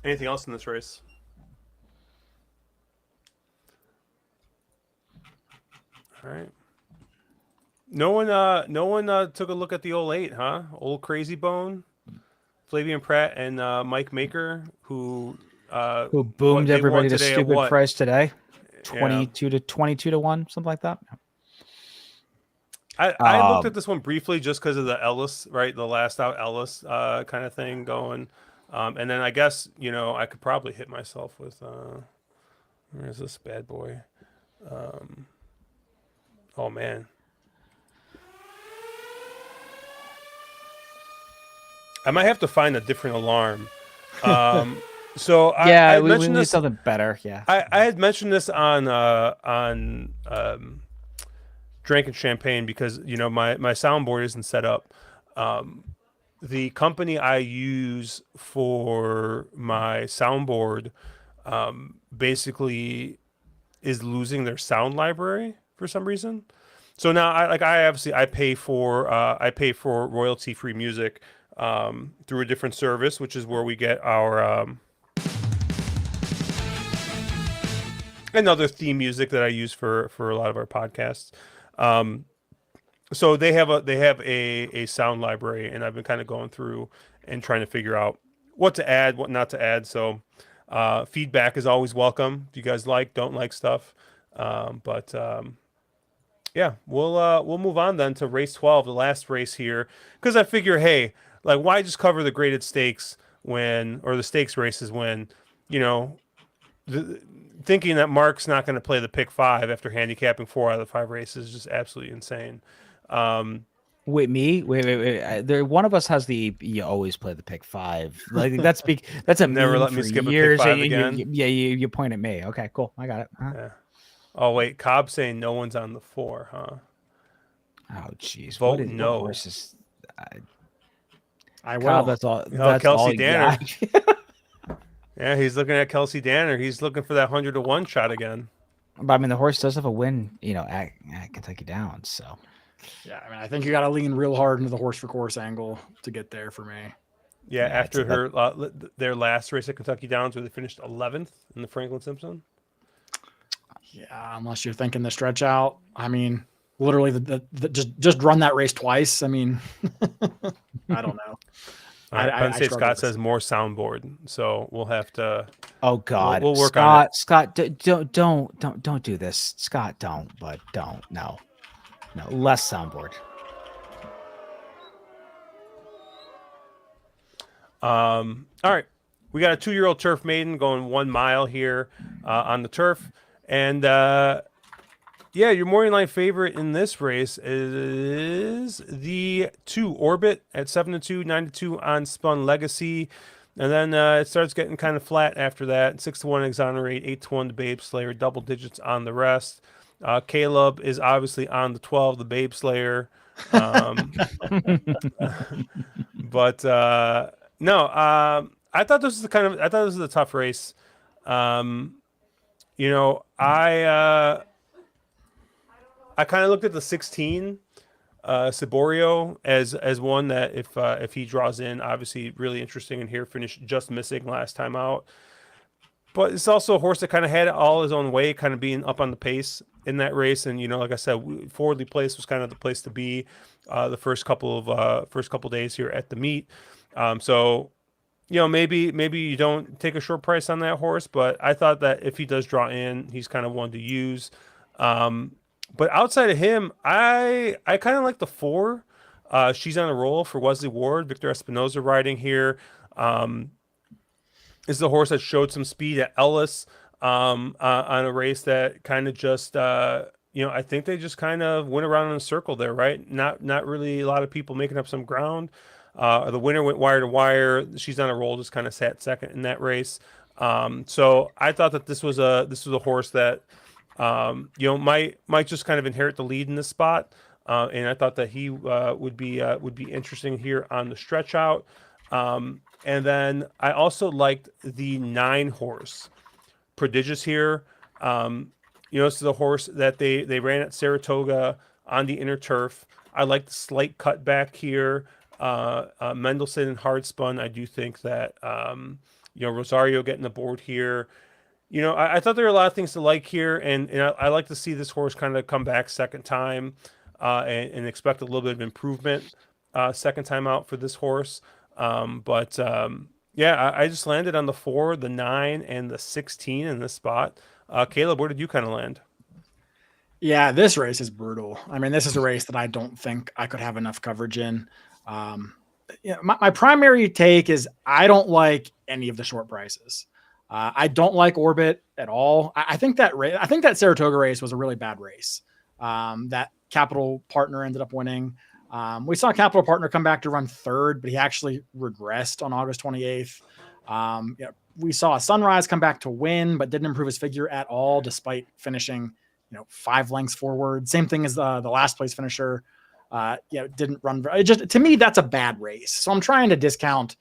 Anything else in this race? All right. No one took a look at the old 8, huh? Old Crazy Bone, Flavian Pratt, and Mike Maker, who boomed everybody to stupid price today, 22 to 1, something like that. I looked at this one briefly just because of the Ellis, right? The last out Ellis kind of thing going. And then I guess, I could probably hit myself with, where's this bad boy? Oh, man. I might have to find a different alarm. So yeah, we need something better. Yeah, I had mentioned this on Drinking Champagne because, my soundboard isn't set up. The company I use for my soundboard basically is losing their sound library for some reason. So now I pay for royalty free music through a different service, which is where we get our another theme music that I use for a lot of our podcasts. So they have a sound library, and I've been kind of going through and trying to figure out what to add, what not to add. So feedback is always welcome if you guys don't like stuff. Yeah, we'll move on then to race 12, the last race here, because I figure, hey, like, why just cover the graded stakes or the stakes races when, thinking that Mark's not going to play the pick 5 after handicapping 4 out of the 5 races is just absolutely insane. Wait, there, one of us has you always play the pick 5. Like that's a never let me skip years. A pick 5 again. You point at me. Okay, cool. I got it. Huh? Yeah. Oh wait, Cobb saying no one's on the 4, huh? Oh jeez. Vote no. Horses? I will. Cobb, that's all. That's Kelsey all Danner. Yeah, he's looking at Kelsey Danner. He's looking for that 100 to 1 shot again. But I mean, the horse does have a win, at Kentucky Downs. So. Yeah, I mean, I think you got to lean real hard into the horse for course angle to get there for me. Yeah, after their last race at Kentucky Downs, where they finished 11th in the Franklin Simpson. Yeah, unless you're thinking the stretch out. I mean, literally, just run that race twice. I mean, I don't know. Penn State Scott says more soundboard, so we'll have to. Oh God, we'll work on it. Scott, don't do this, Scott. Don't. No, less soundboard. All right, we got a 2-year-old turf maiden going 1 mile here on the turf, And yeah, your morning line favorite in this race is the 2 Orbit at 7-2, 9-2 on Spun Legacy. And then it starts getting kind of flat after that. 6-1 Exonerate, 8-1 the Babe Slayer, double digits on the rest. Caleb is obviously on the 12, the Babe Slayer. But no, I thought this was a tough race. You know, I kind of looked at the 16 Saborio as one that if he draws in, obviously really interesting, and here finished just missing last time out. But it's also a horse that kind of had it all his own way, kind of being up on the pace in that race. And, you know, like I said, forwardly placed was kind of the place to be the first couple days here at the meet. So, you know, maybe you don't take a short price on that horse, but I thought that if he does draw in, he's kind of one to use. But outside of him, I kind of like the 4. She's on a roll for Wesley Ward, Victor Espinoza riding here. Is the horse that showed some speed at Ellis on a race that kind of just you know, I think they just kind of went around in a circle there, right? Not really a lot of people making up some ground. The winner went wire to wire. She's on a roll, just kind of sat second in that race. So I thought that this was a horse that you know, might just kind of inherit the lead in this spot. And I thought that he would be interesting here on the stretch out. And then I also liked the 9 horse Prodigious here. You know, this is a horse that they ran at Saratoga on the inner turf. I like the slight cutback here. Mendelssohn and hard spun. I do think that you know, Rosario getting the board here. You know, I thought there were a lot of things to like here, and I like to see this horse kind of come back second time and expect a little bit of improvement second time out for this horse. But yeah, I just landed on the 4, the 9, and the 16 in this spot. Caleb, where did you kind of land? Yeah, this race is brutal. I mean, this is a race that I don't think I could have enough coverage in. Yeah, my primary take is I don't like any of the short prices. I don't like Orbit at all. I think that Saratoga race was a really bad race. That Capital Partner ended up winning. We saw Capital Partner come back to run 3rd, but he actually regressed on August 28th. You know, we saw Sunrise come back to win, but didn't improve his figure at all, despite finishing, you know, 5 lengths forward. Same thing as the last place finisher. You know, didn't run. It just, to me, that's a bad race. So I'm trying to discount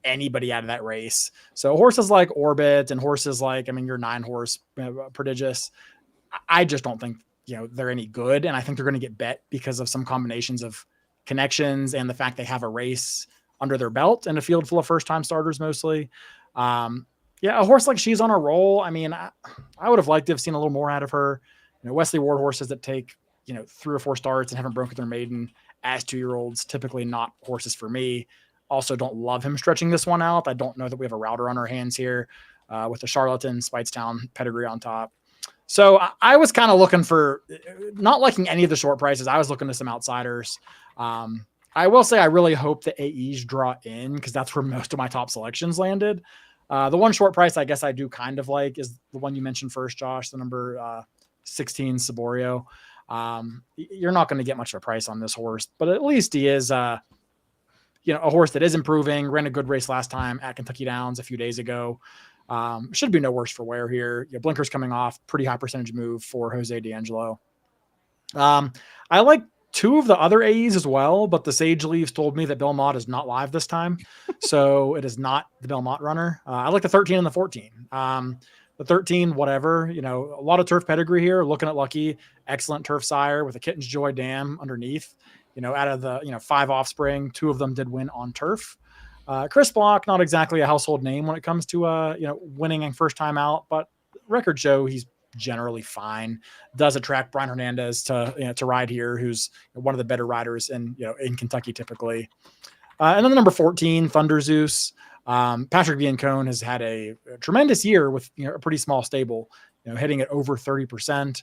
anybody out of that race. So horses like Orbit and horses like, I mean, your 9 horse Prodigious, I just don't think, you know, they're any good. And I think they're going to get bet because of some combinations of connections and the fact they have a race under their belt and a field full of first-time starters mostly. Yeah, a horse like She's on a Roll. I mean, I would have liked to have seen a little more out of her. You know, Wesley Ward horses that take, you know, 3 or 4 starts and haven't broken their maiden as 2-year-olds, typically not horses for me. Also don't love him stretching this one out. I don't know that we have a router on our hands here with the Charlatan Speightstown pedigree on top. So I was kind of looking for, not liking any of the short prices. I was looking to some outsiders. I will say I really hope the AEs draw in because that's where most of my top selections landed. The one short price I guess I do kind of like is the one you mentioned first, Josh, the number 16 Saborio. You're not going to get much of a price on this horse, but at least he is, you know, a horse that is improving, ran a good race last time at Kentucky Downs a few days ago. Should be no worse for wear here. You know, blinkers coming off, pretty high percentage move for Jose D'Angelo. I like 2 of the other AEs as well, but the Sage Leaves told me that Belmont is not live this time. So it is not the Belmont runner. I like the 13 and the 14. The 13, whatever, you know, a lot of turf pedigree here. Looking at Lucky, excellent turf sire with a Kitten's Joy Dam underneath. You know, out of the, you know, 5 offspring, 2 of them did win on turf. Chris Block, not exactly a household name when it comes to, you know, winning and first time out, but record show he's generally fine. Does attract Brian Hernandez to, you know, to ride here, who's one of the better riders in, you know, in Kentucky typically. And then the number 14, Thunder Zeus. Patrick Biancone has had a tremendous year with, you know, a pretty small stable, you know, hitting at over 30%.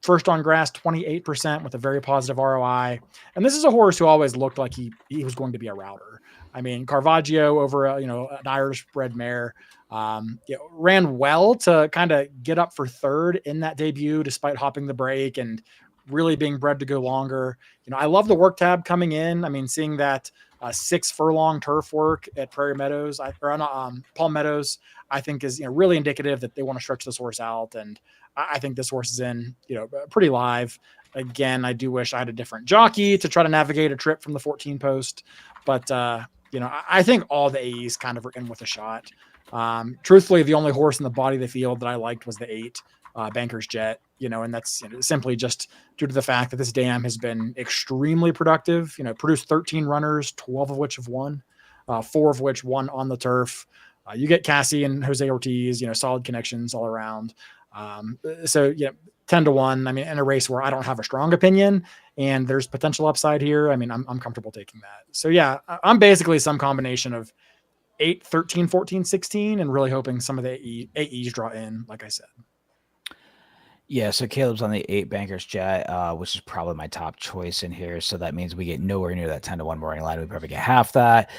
first on grass, 28% with a very positive ROI. And this is a horse who always looked like he was going to be a router. I mean, Caravaggio over an Irish bred mare, ran well to kind of get up for third in that debut, despite hopping the break and really being bred to go longer. I love the work tab coming in. I mean, seeing that 6 furlong turf work at Prairie Meadows Palm Meadows, I think is really indicative that they want to stretch this horse out. And I think this horse is in pretty live. Again, I do wish I had a different jockey to try to navigate a trip from the 14 post, but I think all the AEs kind of are in with a shot. Truthfully, the only horse in the body of the field that I liked was the 8 Banker's Jet, and that's simply just due to the fact that this dam has been extremely productive. Produced 13 runners, 12 of which have won, 4 of which won on the turf. You get Cassie and Jose Ortiz, solid connections all around. So 10-1. I mean, in a race where I don't have a strong opinion and there's potential upside here, I mean, I'm comfortable taking that. So yeah, I'm basically some combination of 8, 13, 14, 16, and really hoping some of the AEs draw in, like I said. Yeah, so Caleb's on the 8 Bankers Jet, which is probably my top choice in here. So that means we get nowhere near that 10-1 morning line. We probably get half that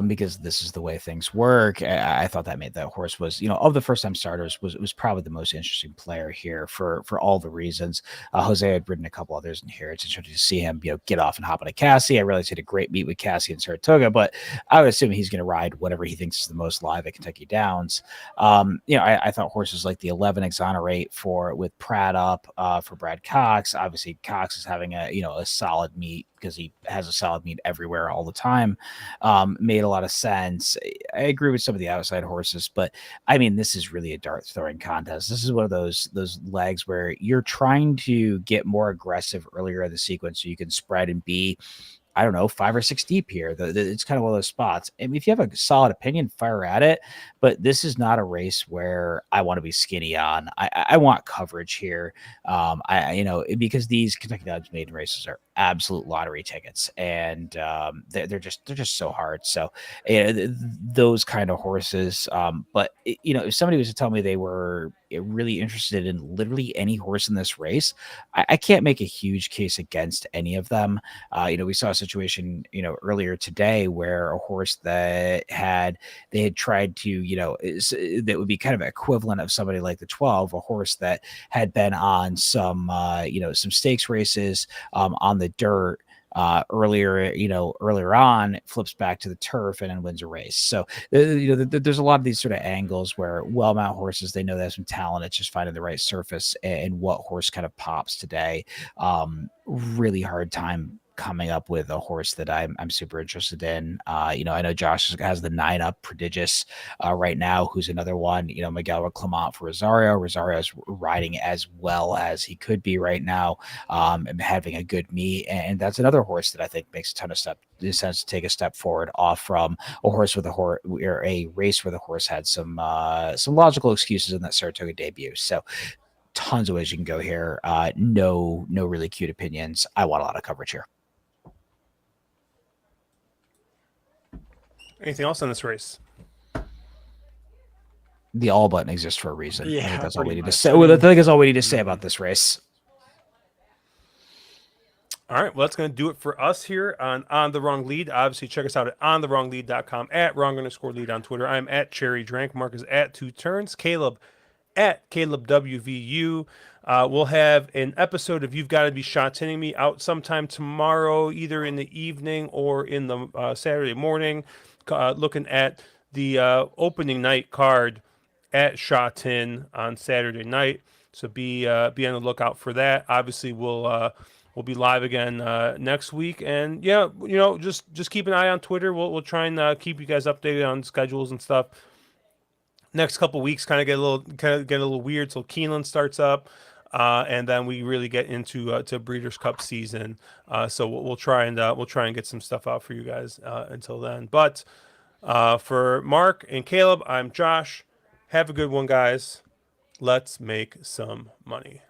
because this is the way things work. I thought that made that horse was, of the first time starters, was probably the most interesting player here for all the reasons. Jose had ridden a couple others in here. It's interesting to see him, get off and hop on a Cassie. I realized he had a great meet with Cassie and Saratoga, but I would assume he's going to ride whatever he thinks is the most live at Kentucky Downs. I thought horses like the 11 Exonerate with Pratt up for Brad Cox. Obviously, Cox is having a solid meet because he has a solid meet everywhere all the time. Made a lot of sense. I agree with some of the outside horses, but I mean, this is really a dart throwing contest. This is one of those legs where you're trying to get more aggressive earlier in the sequence so you can spread and be, I don't know, 5 or 6 deep here. It's kind of one of those spots. I mean, if you have a solid opinion, fire at it. But this is not a race where I want to be skinny on. I want coverage here. Because these Kentucky Downs maiden races are absolute lottery tickets, and they're just so hard. So those kind of horses. But if somebody was to tell me they were really interested in literally any horse in this race, I can't make a huge case against any of them. We saw a situation, earlier today where a horse that they had tried to, that would be kind of equivalent of somebody like the 12, a horse that had been on some stakes races on the dirt earlier on, flips back to the turf and then wins a race. So there's a lot of these sort of angles where well-mount horses, they know they have some talent. It's just finding the right surface and what horse kind of pops today. Really hard time coming up with a horse that I'm super interested in. I know Josh has the 9-up Prodigious right now, who's another one. Miguel Clement for Rosario. Rosario's riding as well as he could be right now, and having a good meet. And that's another horse that I think makes a ton of sense to take a step forward off from a horse with or a race where the horse had some logical excuses in that Saratoga debut. So tons of ways you can go here. No really cute opinions. I want a lot of coverage here. Anything else on this race? The all button exists for a reason. Yeah, I think that's all we need to much. say. I think that's all we need to say about this race. All right, well, that's going to do it for us here on The Wrong Lead. Obviously, check us out at ontherwronglead.com, at wrong_lead on Twitter. I'm at Cherry Drank. Mark is at 2 Turns. Caleb at CalebWVU. We'll have an episode of You've Got to Be Shot Tinning Me out sometime tomorrow, either in the evening or in the Saturday morning, looking at the opening night card at Shot Tin on Saturday night. So be on the lookout for that. Obviously, we'll be live again next week, and just keep an eye on Twitter. We'll try and keep you guys updated on schedules and stuff. Next couple weeks kind of get a little weird till Keeneland starts up, and then we really get into to Breeders' Cup season. So we'll try and get some stuff out for you guys until then. But for Mark and Caleb, I'm Josh. Have a good one, guys. Let's make some money.